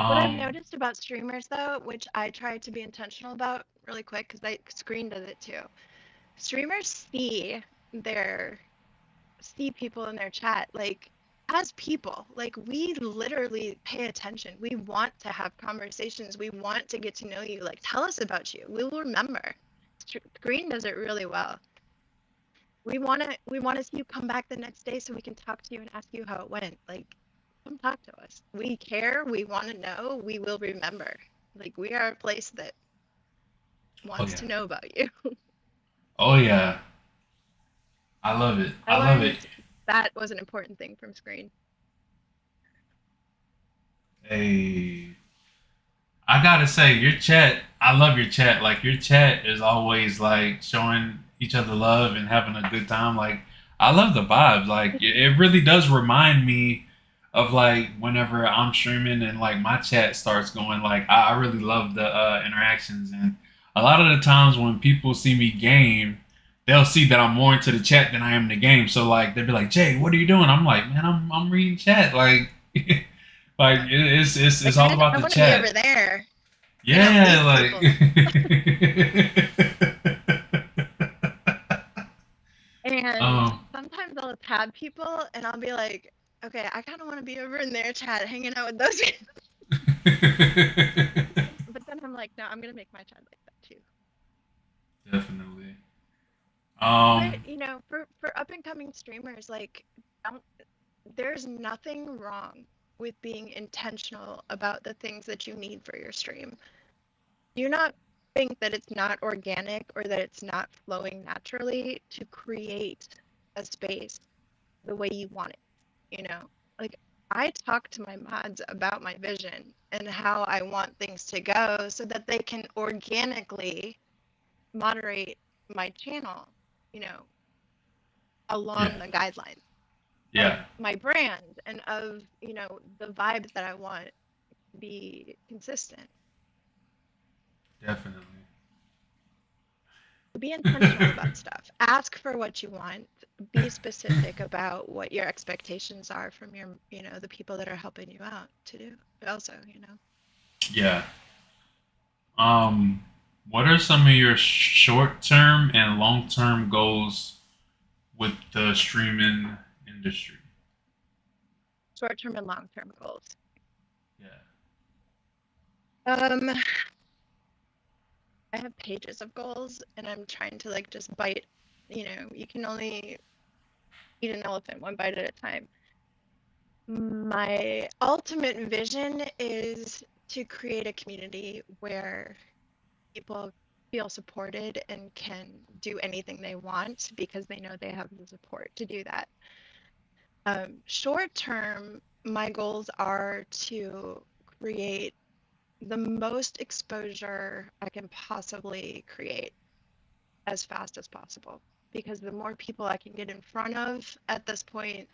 [SPEAKER 2] What I've
[SPEAKER 1] Um,
[SPEAKER 2] noticed about streamers though, which I try to be intentional about really quick because Screen does it too. Streamers their see people in their chat like as people. Like we literally pay attention. We want to have conversations. We want to get to know you. Like tell us about you. We will remember. Screen does it really well. We want to see you come back the next day so we can talk to you and ask you how it went. Like, come talk to us. We care. We want to know. We will remember. Like, we are a place that
[SPEAKER 1] oh
[SPEAKER 2] wants
[SPEAKER 1] yeah,
[SPEAKER 2] to know about you.
[SPEAKER 1] oh yeah, I love it.
[SPEAKER 2] I
[SPEAKER 1] I love it.
[SPEAKER 2] learned that was an important thing from Screen.
[SPEAKER 1] Hey, I gotta say, your chat, I love your chat. Like your chat is always like showing each other love and having a good time. Like I love the vibes. Like it really does remind me of like whenever I'm streaming and like my chat starts going. Like I really love the interactions and a lot of the times when people see me game, they'll see that I'm more into the chat than I am the game. So like they'll be like, Jay, what are you doing? I'm like, man, I'm reading chat. Like like it's
[SPEAKER 2] Like,
[SPEAKER 1] all
[SPEAKER 2] man,
[SPEAKER 1] about
[SPEAKER 2] I
[SPEAKER 1] the
[SPEAKER 2] want to be
[SPEAKER 1] chat.
[SPEAKER 2] over there.
[SPEAKER 1] Yeah,
[SPEAKER 2] Leave
[SPEAKER 1] like
[SPEAKER 2] people. And
[SPEAKER 1] um
[SPEAKER 2] sometimes I'll tab people and I'll be like, okay, I kind of want to be over in their chat hanging out with those people. But then I'm like, no, I'm going to make my chat like that too.
[SPEAKER 1] definitely.
[SPEAKER 2] But
[SPEAKER 1] Um
[SPEAKER 2] for up and coming streamers, like don't, there's nothing wrong with being intentional about the things that you need for your stream. Do not think that it's not organic or that it's not flowing naturally to create a space the way you want it. Like I talk to my mods about my vision and how I want things to go so that they can organically moderate my channel, you know,
[SPEAKER 1] yeah.
[SPEAKER 2] along the guidelines of
[SPEAKER 1] Yeah,
[SPEAKER 2] my brand and of the vibes that I want to be consistent.
[SPEAKER 1] definitely.
[SPEAKER 2] Be intentional about stuff. Ask for what you want. Be specific about what your expectations are from the people that are helping you out to do. Also.
[SPEAKER 1] Yeah. Um what are some of your short-term and long-term goals with the streaming industry?
[SPEAKER 2] Short-term and long-term goals.
[SPEAKER 1] Yeah.
[SPEAKER 2] Um, I have pages of goals and I'm trying to like just bite, you can only eat an elephant one bite at a time. My ultimate vision is to create a community where people feel supported and can do anything they want because they know they have the support to do that. Short term, my goals are to create the most exposure I can possibly create as fast as possible. Because the more people I can get in front of at this point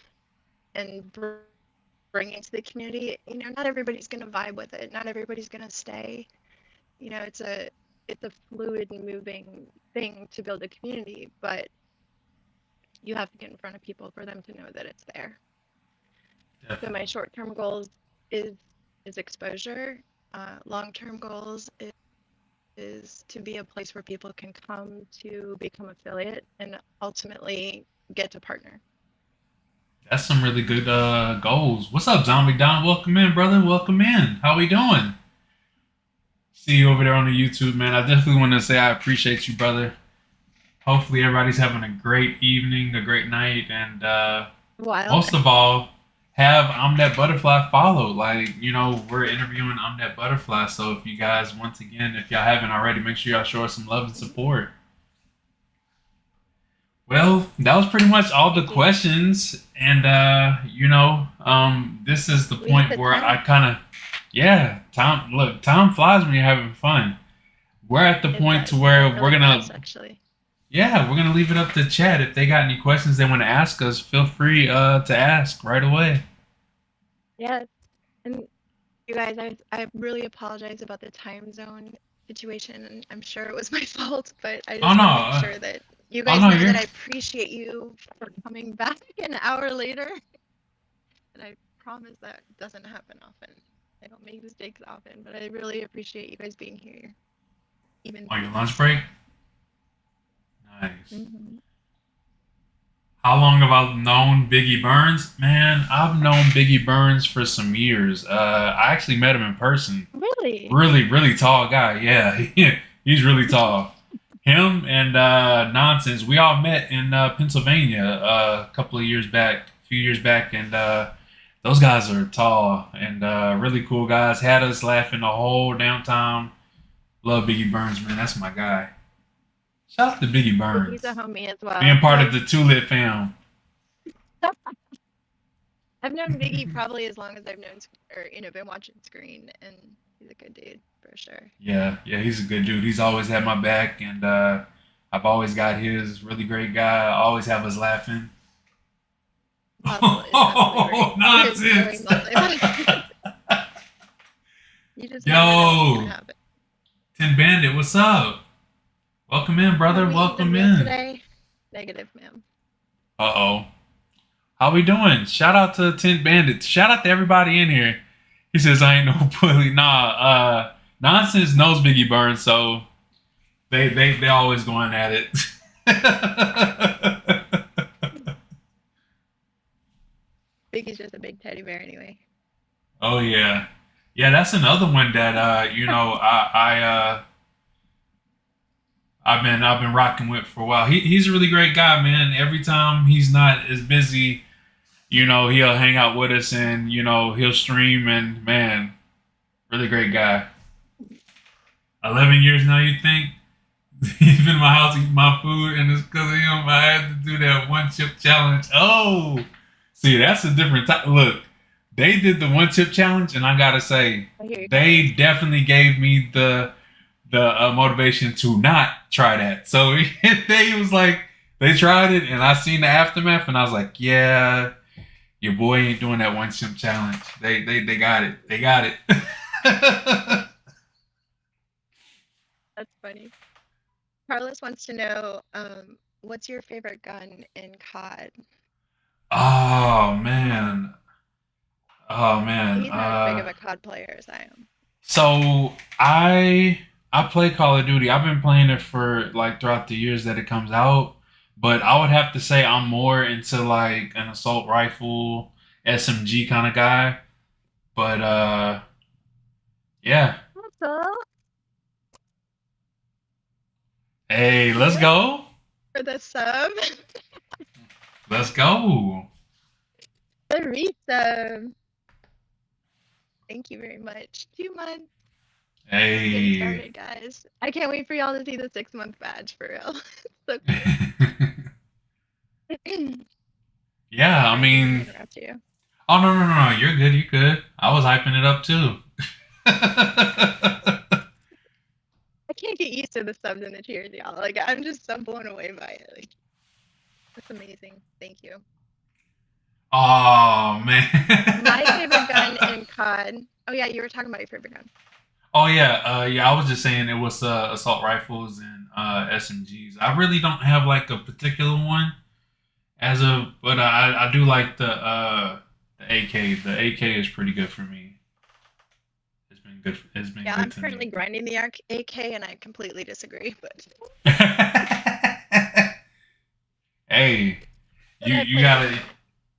[SPEAKER 2] and bring into the community, not everybody's going to vibe with it. Not everybody's going to stay. It's a fluid and moving thing to build a community, but you have to get in front of people for them to know that it's there.
[SPEAKER 1] Definitely.
[SPEAKER 2] So my short-term goals is exposure. Long-term goals is to be a place where people can come to become affiliate and ultimately get to partner.
[SPEAKER 1] That's some really good goals. What's up, Zombie Don? Welcome in, brother. Welcome in. How we doing? See you over there on the YouTube, man. I definitely want to say I appreciate you, brother. Hopefully everybody's having a great evening, a great night, and most of all, have ImThatButterfly followed. Like, we're interviewing ImThatButterfly. So if you guys, once again, if y'all haven't already, make sure y'all show us some love and support. Well, that was pretty much all the questions. And, this is the point where I kind of, time flies when you're having fun. We're at the point to where we're going to,
[SPEAKER 2] actually.
[SPEAKER 1] Yeah, we're going to leave it up to chat. If they got any questions they want to ask us, feel free to ask right away.
[SPEAKER 2] Yeah. And you guys, I really apologize about the time zone situation. And I'm sure it was my fault, but I just want to make sure that you guys know that I appreciate you for coming back an hour later. And I promise that doesn't happen often. I don't make mistakes often, but I really appreciate you guys being here. Even
[SPEAKER 1] on your lunch break? Nice. Mm-hmm. How long have I known Biggie Burns? Man, I've known Biggie Burns for some years. I actually met him in person.
[SPEAKER 2] Really?
[SPEAKER 1] Really, really tall guy. Yeah, he's really tall. Him and Nonsense, we all met in Pennsylvania a few years back, and those guys are tall and really cool guys. Had us laughing the whole damn time. Love Biggie Burns, man. That's my guy. Shout out to Biggie Burns.
[SPEAKER 2] He's a homie as well.
[SPEAKER 1] Being part of the Two Lit fam.
[SPEAKER 2] I've known Biggie probably as long as I've known, or been watching Screen, and he's a good dude for sure.
[SPEAKER 1] Yeah, he's a good dude. He's always had my back, and I've always got his. Really great guy. I always have us laughing.
[SPEAKER 2] Oh,
[SPEAKER 1] nonsense!
[SPEAKER 2] You just
[SPEAKER 1] Yo, Tin Bandit, what's up? Welcome in, brother. Welcome in.
[SPEAKER 2] Today? Negative, ma'am.
[SPEAKER 1] Uh-oh. How we doing? Shout out to Tin Bandit. Shout out to everybody in here. He says, I ain't no bully. Nah, Nonsense knows Biggie Burns, so they always going at it.
[SPEAKER 2] Biggie's just a big teddy bear anyway.
[SPEAKER 1] Oh, yeah. Yeah, that's another one that, I've been rocking with for a while. He's a really great guy, man. Every time he's not as busy, he'll hang out with us and he'll stream, and man, really great guy. 11 years now, you think? He's been in my house eating my food, and it's because of him I had to do that one chip challenge. Oh, see, that's a different type. Look, they did the one chip challenge, and I gotta say, they definitely gave me the motivation to not try that. So they was like, they tried it, and I seen the aftermath, and I was like, yeah, your boy ain't doing that one chip challenge. They got it. They got it.
[SPEAKER 2] That's funny. Carlos wants to know, what's your favorite gun in COD?
[SPEAKER 1] Oh man.
[SPEAKER 2] He's not as big of a COD player as I am.
[SPEAKER 1] So I play Call of Duty. I've been playing it for like throughout the years that it comes out, but I would have to say I'm more into like an assault rifle, SMG kind of guy. But yeah.
[SPEAKER 2] Awesome.
[SPEAKER 1] Hey, let's go.
[SPEAKER 2] For the sub.
[SPEAKER 1] Let's go.
[SPEAKER 2] The resub. Thank you very much. 2 months.
[SPEAKER 1] Hey.
[SPEAKER 2] Getting started, guys. I can't wait for y'all to see the 6-month badge for real. So cool.
[SPEAKER 1] Yeah, I mean.
[SPEAKER 2] Interrupt you.
[SPEAKER 1] Oh no, you're good. I was hyping it up too.
[SPEAKER 2] I can't get used to the subs and the cheers, y'all. Like I'm just so blown away by it. Like that's amazing. Thank you.
[SPEAKER 1] Oh man.
[SPEAKER 2] My favorite gun in COD. Oh yeah, you were talking about your favorite gun.
[SPEAKER 1] Oh yeah, yeah. I was just saying it was assault rifles and SMGs. I really don't have like a particular one as of, but I do like the AK. The AK is pretty good for me. It's been good. It's been
[SPEAKER 2] Yeah,
[SPEAKER 1] good
[SPEAKER 2] I'm
[SPEAKER 1] to me.
[SPEAKER 2] currently grinding the AK, and I completely disagree. But
[SPEAKER 1] Hey,
[SPEAKER 2] but
[SPEAKER 1] you
[SPEAKER 2] I
[SPEAKER 1] you
[SPEAKER 2] play both
[SPEAKER 1] gotta
[SPEAKER 2] sides.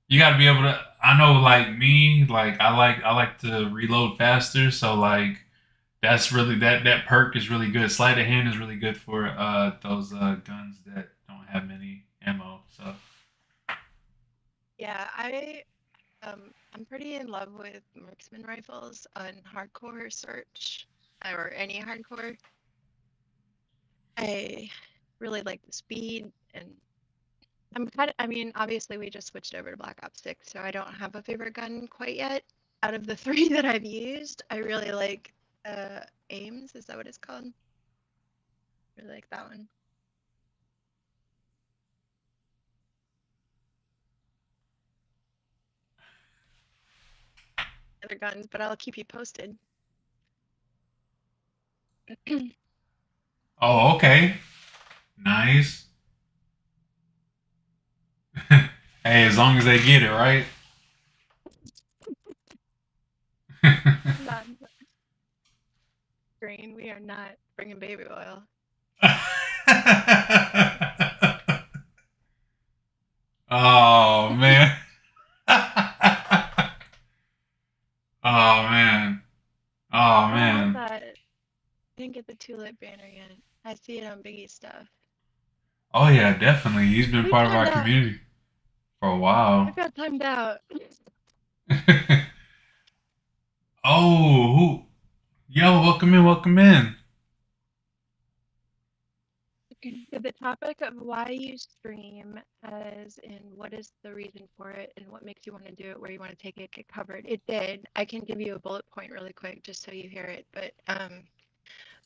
[SPEAKER 1] you gotta be able to. I know, like me, like I like to reload faster. So like that's really that perk is really good. Sleight of hand is really good for those guns that don't have many ammo. So
[SPEAKER 2] Yeah, I'm pretty in love with marksman rifles on hardcore search or any hardcore. I really like the speed and I mean, obviously we just switched over to Black Ops 6, so I don't have a favorite gun quite yet. Out of the three that I've used, I really like Ames, is that what it's called? Really like that one. Other guns, but I'll keep you posted.
[SPEAKER 1] oh okay, nice. Hey, as long as they get it right.
[SPEAKER 2] Not green, we are not bringing baby oil.
[SPEAKER 1] oh man. oh man. Oh
[SPEAKER 2] Oh, I love
[SPEAKER 1] man.
[SPEAKER 2] that. Didn't get the tulip banner yet. I see it on Biggie stuff.
[SPEAKER 1] Oh yeah, definitely. He's been
[SPEAKER 2] We
[SPEAKER 1] part of our
[SPEAKER 2] timed out.
[SPEAKER 1] community for a
[SPEAKER 2] I
[SPEAKER 1] while.
[SPEAKER 2] got timed out.
[SPEAKER 1] oh, who? Yo, welcome in, welcome in.
[SPEAKER 2] So the topic of why you stream, as in what is the reason for it and what makes you want to do it, where you want to take it, get covered. It did. I can give you a bullet point really quick just so you hear it. But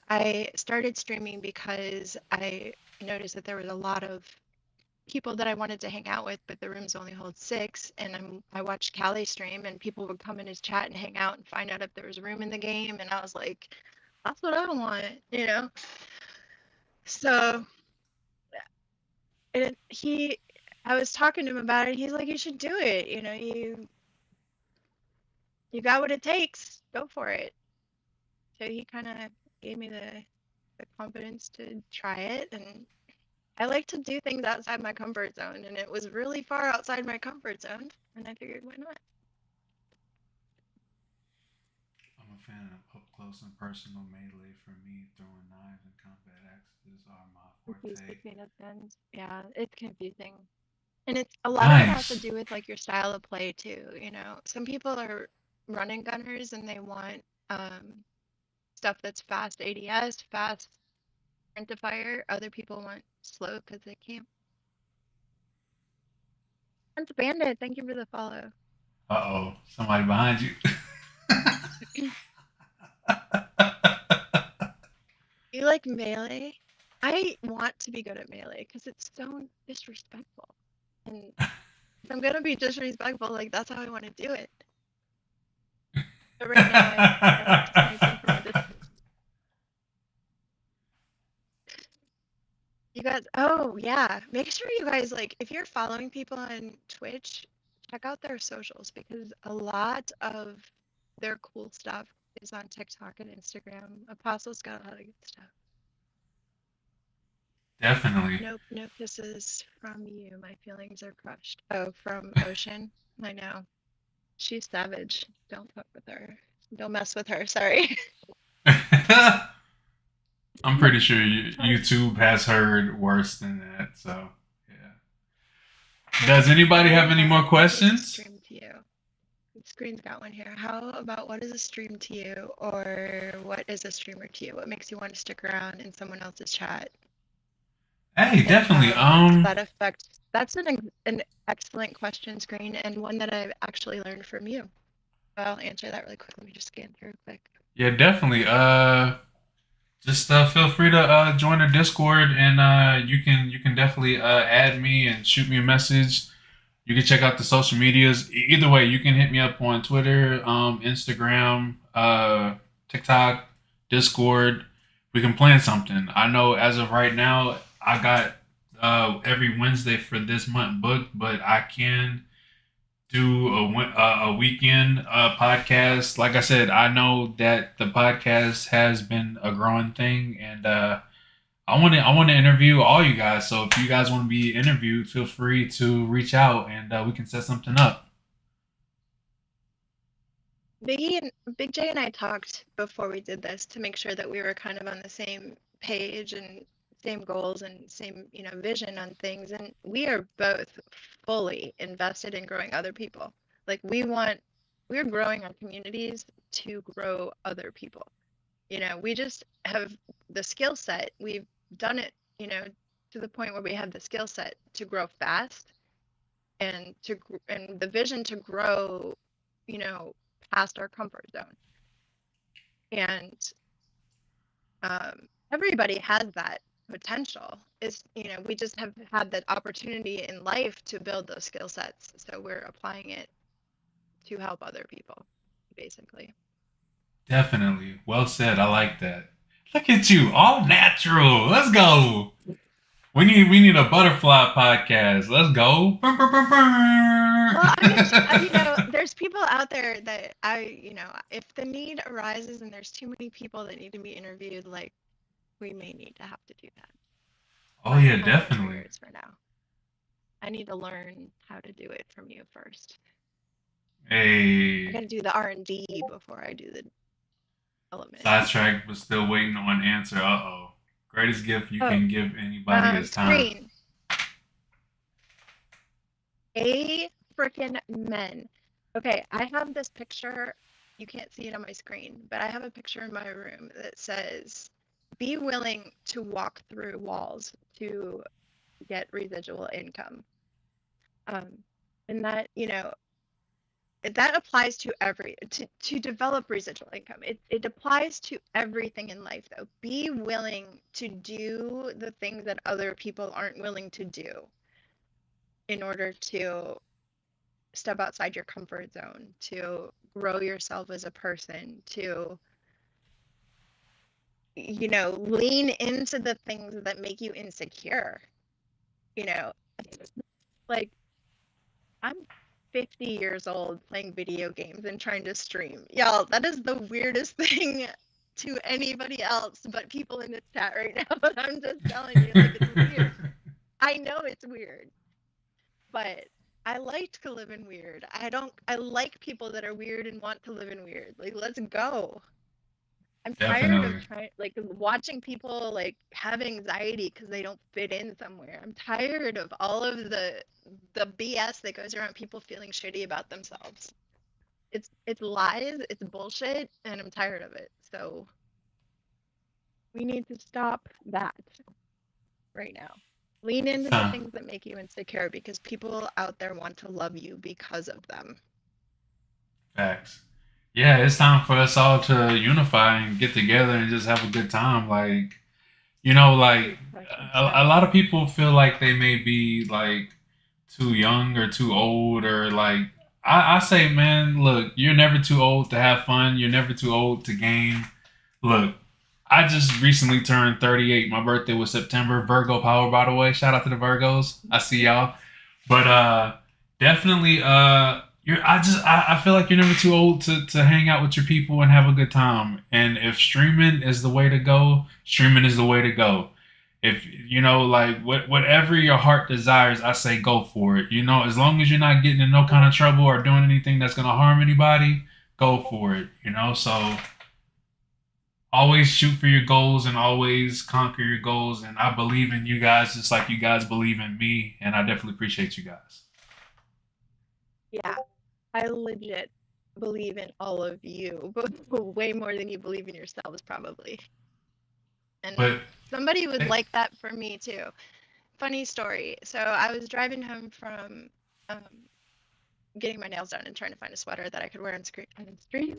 [SPEAKER 2] I started streaming because I noticed that there was a lot of people that I wanted to hang out with, but the rooms only hold six. And I watched Callie stream, and people would come in his chat and hang out and find out if there was room in the game. And I was like, that's what I want, you know? So and I was talking to him about it. He's like, you should do it. You know, you got what it takes. Go for it. So he kind of gave me the confidence to try it, and I like to do things outside my comfort zone, and it was really far outside my comfort zone, and I figured, why not?
[SPEAKER 1] I'm a fan of up close and personal melee. For me, throwing knives and combat axes are my
[SPEAKER 2] Confused
[SPEAKER 1] forte.
[SPEAKER 2] between those guns. Yeah, it's confusing. And it's a lot of it has to
[SPEAKER 1] Nice.
[SPEAKER 2] do with like your style of play too, you know. Some people are running gunners and they want stuff that's fast ADS, fast sprint to fire. Other people want slow because they can't. Hunt Bandit, thank you for the follow.
[SPEAKER 1] Uh oh, somebody behind you.
[SPEAKER 2] You like melee? I want to be good at melee because it's so disrespectful. And if I'm gonna be disrespectful, like that's how I want to do it. But right now I like to snipe them from a distance. You guys, oh yeah, make sure you guys like if you're following people on Twitch, check out their socials because a lot of their cool stuff is on TikTok and Instagram. Apostle's got a lot of good stuff.
[SPEAKER 1] Definitely.
[SPEAKER 2] Nope, nope, this is from you. My feelings are crushed. Oh, from Ocean. I know. She's savage. Don't fuck with her. Don't mess with her. Sorry.
[SPEAKER 1] I'm pretty sure
[SPEAKER 2] Sorry.
[SPEAKER 1] YouTube has heard worse than that. So, yeah. Does
[SPEAKER 2] How
[SPEAKER 1] anybody have any more
[SPEAKER 2] about what is a
[SPEAKER 1] questions?
[SPEAKER 2] stream to you? The screen's got one here. How about what is a stream to you, or what is a streamer to you? What makes you want to stick around in someone else's chat?
[SPEAKER 1] Hey,
[SPEAKER 2] And
[SPEAKER 1] definitely.
[SPEAKER 2] how does that affect? That's an excellent question, Screen, and one that I've actually learned from you. I'll answer that really quick. Let me just scan through quick.
[SPEAKER 1] Yeah, definitely. Just feel free to join the Discord, and you can definitely add me and shoot me a message. You can check out the social medias. Either way, you can hit me up on Twitter, Instagram, TikTok, Discord. We can plan something. I know as of right now, I got every Wednesday for this month booked, but I can do a weekend podcast. Like I said, I know that the podcast has been a growing thing, and I want to interview all you guys. So if you guys want to be interviewed, feel free to reach out, and we can set something up.
[SPEAKER 2] Big J and I talked before we did this to make sure that we were kind of on the same page and same goals and same, vision on things. And we are both fully invested in growing other people. Like we're growing our communities to grow other people. We just have the skill set. We've done it, to the point where we have the skill set to grow fast and and the vision to grow, you know, past our comfort zone. And everybody has that potential. We just have had that opportunity in life to build those skill sets. So we're applying it to help other people, basically.
[SPEAKER 1] Definitely, well said. I like that. Look at you, all natural. Let's go. We need a butterfly podcast. Let's go. Brr, brr, brr,
[SPEAKER 2] Well, I'm
[SPEAKER 1] brr.
[SPEAKER 2] there's people out there that if the need arises and there's too many people that need to be interviewed, like we may need to have to do that.
[SPEAKER 1] Oh
[SPEAKER 2] But
[SPEAKER 1] yeah,
[SPEAKER 2] I'm all
[SPEAKER 1] definitely.
[SPEAKER 2] ears for now. I need to learn how to do it from you first. I got
[SPEAKER 1] Hey,
[SPEAKER 2] to do the R&D before I do the development.
[SPEAKER 1] sidetrack, but still waiting on answer. Uh oh. Greatest gift you
[SPEAKER 2] Oh,
[SPEAKER 1] can give anybody is time.
[SPEAKER 2] screen. A freaking men. Okay, I have this picture. You can't see it on my screen, but I have a picture in my room that says, be willing to walk through walls to get residual income. Um, and that applies to to develop residual income. It applies to everything in life, though. Be willing to do the things that other people aren't willing to do in order to step outside your comfort zone, to grow yourself as a person, to, lean into the things that make you insecure. You know, like I'm 50 years old playing video games and trying to stream. Y'all, that is the weirdest thing to anybody else but people in the chat right now. But I'm just telling you, like, it's weird. I know it's weird, but I like to live in weird. I like people that are weird and want to live in weird. Like, let's go. I'm tired of
[SPEAKER 1] Definitely.
[SPEAKER 2] trying, like, watching people like have anxiety because they don't fit in somewhere. I'm tired of all of the BS that goes around people feeling shitty about themselves. It's lies, it's bullshit, and I'm tired of it. So we need to stop that right now. Lean into the
[SPEAKER 1] Time.
[SPEAKER 2] things that make you insecure because people out there want to love you because of them.
[SPEAKER 1] Facts. Yeah, it's time for us all to unify and get together and just have a good time. Like,
[SPEAKER 2] Great question,
[SPEAKER 1] a
[SPEAKER 2] Scott.
[SPEAKER 1] lot of people feel like they may be like too young or too old, or like, I say, man, look, you're never too old to have fun. You're never too old to game. Look, I just recently turned 38. My birthday was September. Virgo power, by the way. Shout out to the Virgos. I see y'all. But definitely I feel like you're never too old to hang out with your people and have a good time. And if streaming is the way to go, streaming is the way to go. If like whatever your heart desires, I say go for it. As long as you're not getting in no kind of trouble or doing anything that's gonna harm anybody, go for it. So always shoot for your goals and always conquer your goals. And I believe in you guys just like you guys believe in me. And I definitely appreciate you guys.
[SPEAKER 2] Yeah, I legit believe in all of you, but way more than you believe in yourselves, probably. And
[SPEAKER 1] But
[SPEAKER 2] somebody would
[SPEAKER 1] eh,
[SPEAKER 2] like that for me too. Funny story. So I was driving home from um, getting my nails done and trying to find a sweater that I could wear on screen. On stream.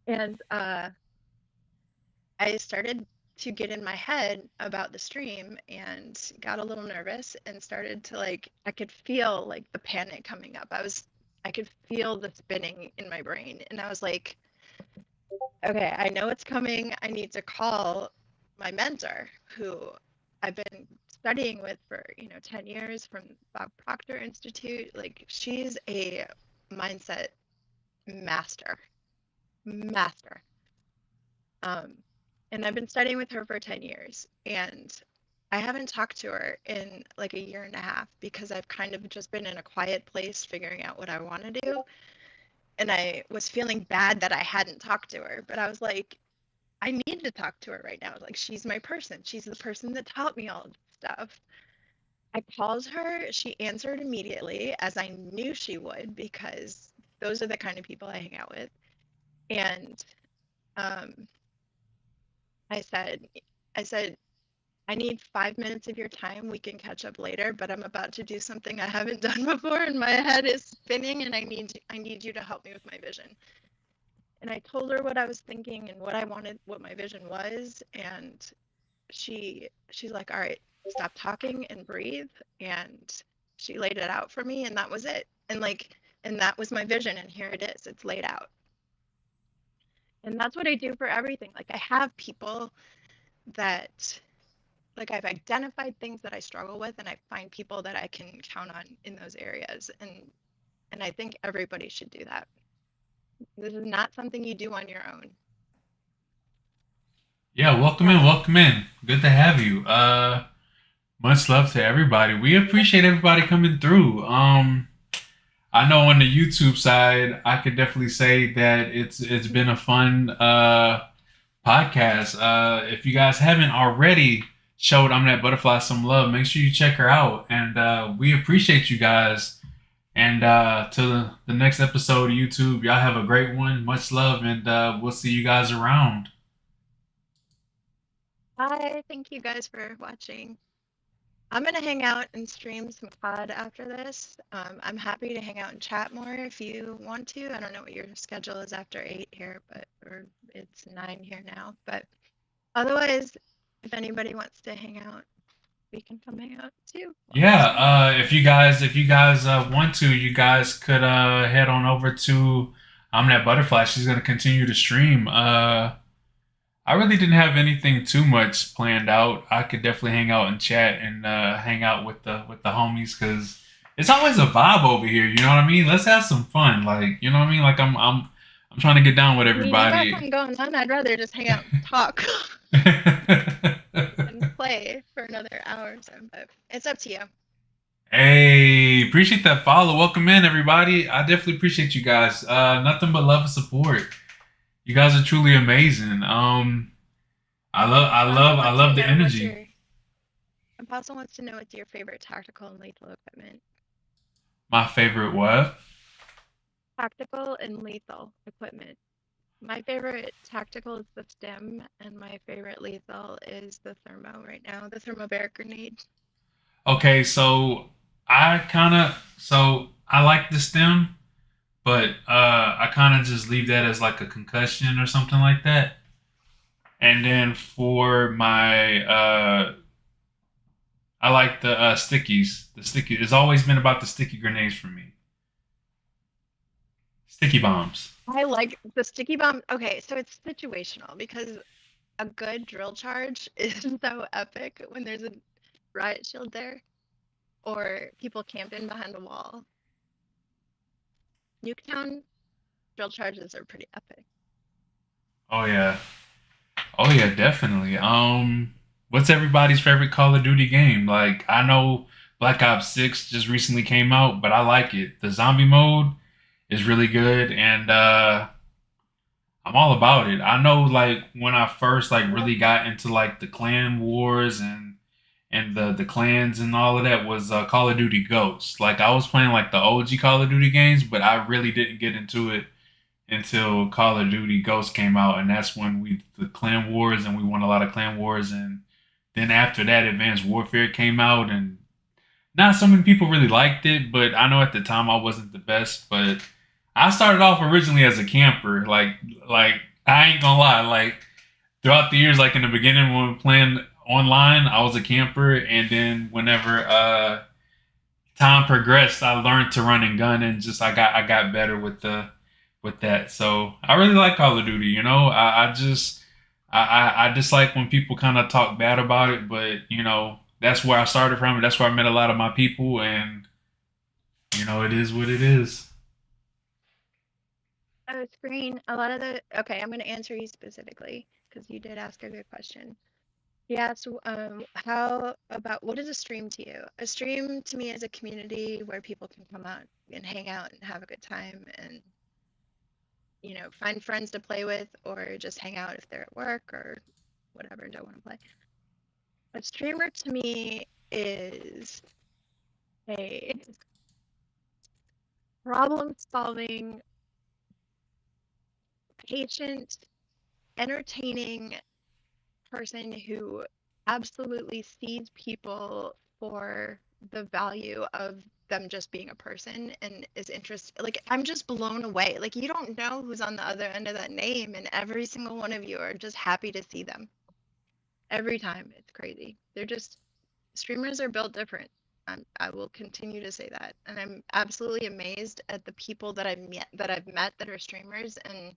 [SPEAKER 2] And I started to get in my head about the stream and got a little nervous and started to like, I could feel like the panic coming up. I could feel the spinning in my brain. And I was like, okay, I know it's coming. I need to call my mentor, who I've been studying with for, 10 years, from Bob Proctor Institute. Like, she's a mindset master, master. Um, and I've been studying with her for 10 years, and I haven't talked to her in like a year and a half because I've kind of just been in a quiet place figuring out what I want to do. And I was feeling bad that I hadn't talked to her, but I was like, I need to talk to her right now. Like, she's my person. She's the person that taught me all this stuff. I called her. She answered immediately, as I knew she would, because those are the kind of people I hang out with. And um, I said, I said, I need 5 minutes of your time. We can catch up later, but I'm about to do something I haven't done before, and my head is spinning, and I need you to help me with my vision. And I told her what I was thinking and what I wanted, what my vision was, and she's like, all right, stop talking and breathe. And she laid it out for me, and that was it. And that was my vision, and here it is. It's laid out. And that's what I do for everything. Like, I have people that, like, I've identified things that I struggle with, and I find people that I can count on in those areas. And I think everybody should do that. This is not something you do on your own.
[SPEAKER 1] Yeah, welcome in,
[SPEAKER 2] Uh,
[SPEAKER 1] welcome in. Good to have you. Much love to everybody. We appreciate everybody coming through. I know on the YouTube side, I could definitely say that it's been a fun podcast. If you guys haven't already showed I'm That Butterfly some love, make sure you check her out. And we appreciate you guys. And to the next episode of YouTube, y'all have a great one. Much love, and we'll see you guys around.
[SPEAKER 2] I thank you guys for watching. I'm gonna hang out and stream some COD after this. I'm happy to hang out and chat more if you want to. I don't know what your schedule is after 8 here, or it's 9 here now. But otherwise, if anybody wants to hang out, we can come hang out too while I
[SPEAKER 1] Yeah,
[SPEAKER 2] stream.
[SPEAKER 1] if you guys want to, you guys could head on over to I'm That Butterfly. She's gonna continue to stream. I really didn't have anything too much planned out. I could definitely hang out and chat and hang out with the homies because it's always a vibe over here. You know what I mean? Let's have some fun. Like you know what I mean? Like I'm trying to get down with
[SPEAKER 2] I mean, you got
[SPEAKER 1] everybody.
[SPEAKER 2] something going on. I'd rather just hang out and talk and play for another hour or so, but it's up to you.
[SPEAKER 1] Hey, appreciate that follow. Welcome in, everybody. I definitely appreciate you guys. Nothing but love and support. You guys are truly amazing.
[SPEAKER 2] Apostle
[SPEAKER 1] I
[SPEAKER 2] wants to
[SPEAKER 1] love the
[SPEAKER 2] know what's
[SPEAKER 1] energy.
[SPEAKER 2] your Apostle wants to know what's your favorite tactical and lethal equipment.
[SPEAKER 1] My favorite what?
[SPEAKER 2] Tactical and lethal equipment. My favorite tactical is the stim, and my favorite lethal is the thermo right now, the thermobaric grenade.
[SPEAKER 1] Okay, so I like the stem, but I kind of just leave that as like a concussion or something like that. And then for my I like the stickies. The sticky. It's always been about the sticky grenades for me. Sticky bombs.
[SPEAKER 2] I like the sticky bomb. Okay, so it's situational because a good drill charge is so epic when there's a riot shield there or people camping behind a wall. Nuketown drill charges are pretty epic.
[SPEAKER 1] Oh yeah. Oh yeah, definitely. What's everybody's favorite Call of Duty game? Like I know Black Ops 6 just recently came out, but I like it. The zombie mode is really good and I'm all about it. I know like when I first like really got into like the clan wars and the clans and all of that was Call of Duty Ghosts. Like I was playing like the OG Call of Duty games, but I really didn't get into it until Call of Duty Ghosts came out, and that's when we the clan wars and we won a lot of clan wars, and then after that, Advanced Warfare came out, and not so many people really liked it, but I know at the time I wasn't the best, but I started off originally as a camper, like I ain't gonna lie. Like throughout the years, like in the beginning when we were playing online, I was a camper, and then whenever time progressed, I learned to run and gun, and just I got better with that. So I really like Call of Duty. You know, I just like when people kind of talk bad about it, but that's where I started from. That's where I met a lot of my people, and it is what it is.
[SPEAKER 2] Oh, screen. A lot of the. Okay, I'm going to answer you specifically because you did ask a good question. Yeah, so how about what is a stream to you? A stream to me is a community where people can come out and hang out and have a good time and, find friends to play with or just hang out if they're at work or whatever and don't want to play. A streamer to me is a problem-solving, patient, entertaining person who absolutely sees people for the value of them just being a person and is interested. Like, I'm just blown away. Like, you don't know who's on the other end of that name, and every single one of you are just happy to see them every time. It's crazy. They're just streamers are built different. I will continue to say that, and I'm absolutely amazed at the people that I've met that are streamers, and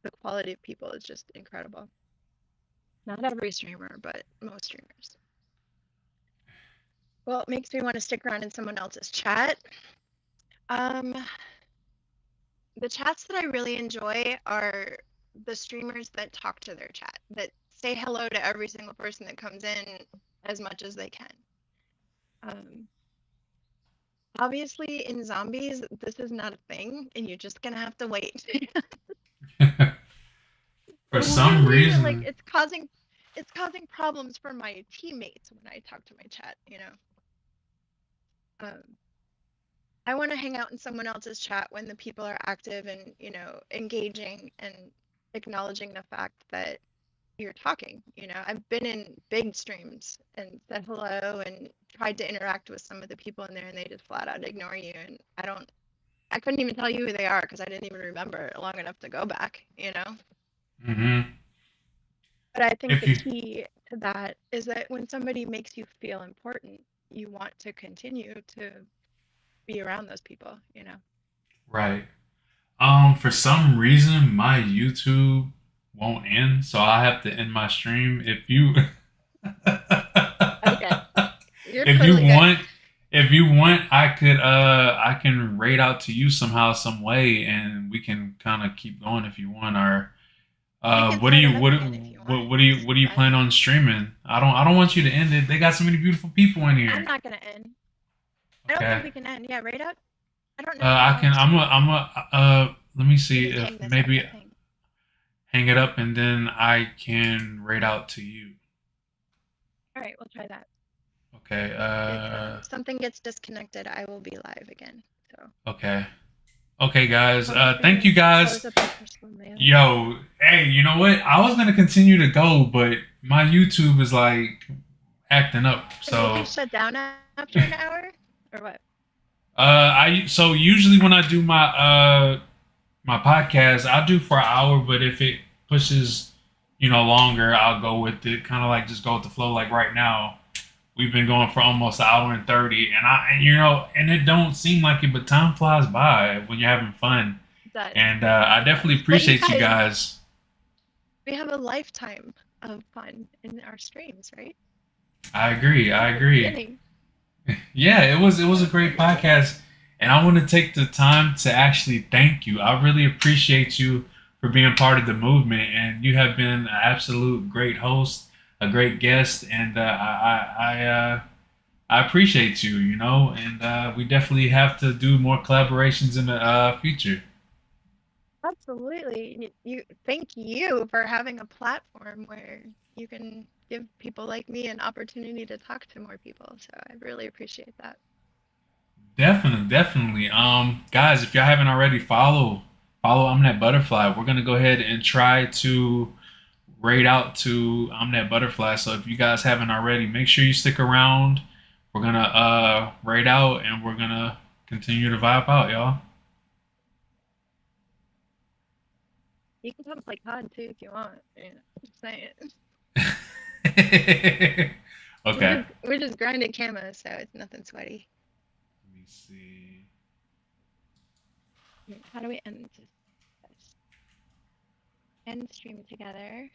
[SPEAKER 2] the quality of people is just incredible. Not every streamer, but most streamers. Well, it makes me want to stick around in someone else's chat. Um, the chats that I really enjoy are the streamers that talk to their chat, that say hello to every single person that comes in as much as they can. Um, obviously, in zombies, this is not a thing, and you're just gonna have to wait.
[SPEAKER 1] For some
[SPEAKER 2] Literally, like
[SPEAKER 1] reason,
[SPEAKER 2] it's causing problems for my teammates when I talk to my chat, Um, I want to hang out in someone else's chat when the people are active and, engaging and acknowledging the fact that you're talking. I've been in big streams and said hello and tried to interact with some of the people in there and they just flat out ignore you. And I couldn't even tell you who they are because I didn't even remember long enough to go back.
[SPEAKER 1] hmm
[SPEAKER 2] But I think
[SPEAKER 1] if
[SPEAKER 2] the
[SPEAKER 1] you
[SPEAKER 2] key to that is that when somebody makes you feel important, you want to continue to be around those people.
[SPEAKER 1] right, for some reason my YouTube won't end, so I have to end my stream. If you
[SPEAKER 2] Okay. You're
[SPEAKER 1] if you
[SPEAKER 2] totally good.
[SPEAKER 1] want, I can raid out to you somehow, some way, and we can kind of keep going if you want. Or
[SPEAKER 2] We can
[SPEAKER 1] what do
[SPEAKER 2] start
[SPEAKER 1] you
[SPEAKER 2] it up again if you want.
[SPEAKER 1] what do you
[SPEAKER 2] But
[SPEAKER 1] plan on streaming? I don't want you to end it. They got so many beautiful people in
[SPEAKER 2] I'm
[SPEAKER 1] here.
[SPEAKER 2] not gonna end. I don't think
[SPEAKER 1] Okay.
[SPEAKER 2] we can end. Yeah, right up. I don't know how
[SPEAKER 1] I can.
[SPEAKER 2] else to.
[SPEAKER 1] Let me
[SPEAKER 2] We
[SPEAKER 1] see
[SPEAKER 2] need to
[SPEAKER 1] if
[SPEAKER 2] hang this up,
[SPEAKER 1] maybe
[SPEAKER 2] I think.
[SPEAKER 1] hang it up and then I can raid out to you.
[SPEAKER 2] All right, we'll try that.
[SPEAKER 1] Okay.
[SPEAKER 2] If something gets disconnected, I will be live again. So
[SPEAKER 1] Okay. Okay, guys.
[SPEAKER 2] I'll just
[SPEAKER 1] Thank you,
[SPEAKER 2] close
[SPEAKER 1] guys.
[SPEAKER 2] up the personal mail.
[SPEAKER 1] Yo, hey, you know what? I was gonna continue to go, but my YouTube is like acting up.
[SPEAKER 2] Gonna make you
[SPEAKER 1] So,
[SPEAKER 2] shut down after an hour, or what?
[SPEAKER 1] I so usually when I do my podcast, I'll do for an hour, but if it pushes, longer, I'll go with it. Kind of like just go with the flow. Like right now, we've been going for almost an hour and 30, and it don't seem like it, but time flies by when you're having fun.
[SPEAKER 2] It does.
[SPEAKER 1] And I
[SPEAKER 2] It does.
[SPEAKER 1] definitely
[SPEAKER 2] But you
[SPEAKER 1] appreciate you
[SPEAKER 2] guys,
[SPEAKER 1] guys.
[SPEAKER 2] we have a lifetime of fun in our streams, right?
[SPEAKER 1] I agree.
[SPEAKER 2] Just
[SPEAKER 1] I
[SPEAKER 2] the
[SPEAKER 1] agree.
[SPEAKER 2] beginning.
[SPEAKER 1] Yeah, it was a
[SPEAKER 2] Just the
[SPEAKER 1] great
[SPEAKER 2] beginning.
[SPEAKER 1] podcast, and I want to take the time to actually thank you. I really appreciate you for being part of the movement, and you have been an absolute great host, a great guest, and I appreciate you. And we definitely have to do more collaborations in the future.
[SPEAKER 2] Absolutely. You thank you for having a platform where you can give people like me an opportunity to talk to more people. So I really appreciate that.
[SPEAKER 1] Definitely, definitely. Guys, if y'all haven't already, follow I'm that butterfly. We're gonna go ahead and try to rate out to I'm that butterfly. So if you guys haven't already, make sure you stick around. We're gonna rate out and we're gonna continue to vibe out, y'all.
[SPEAKER 2] You can come play COD too if you want. Yeah, just saying.
[SPEAKER 1] Okay.
[SPEAKER 2] We're just grinding camo, so it's nothing sweaty.
[SPEAKER 1] Let me see.
[SPEAKER 2] How do we end this? End stream together.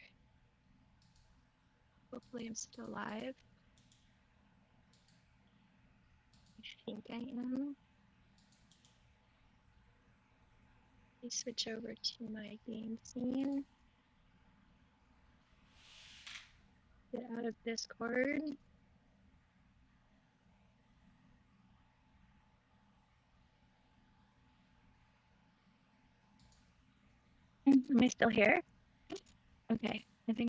[SPEAKER 2] Hopefully I'm still live. I think I am. Let me switch over to my game scene. Get out of Discord. Am I still here? Okay.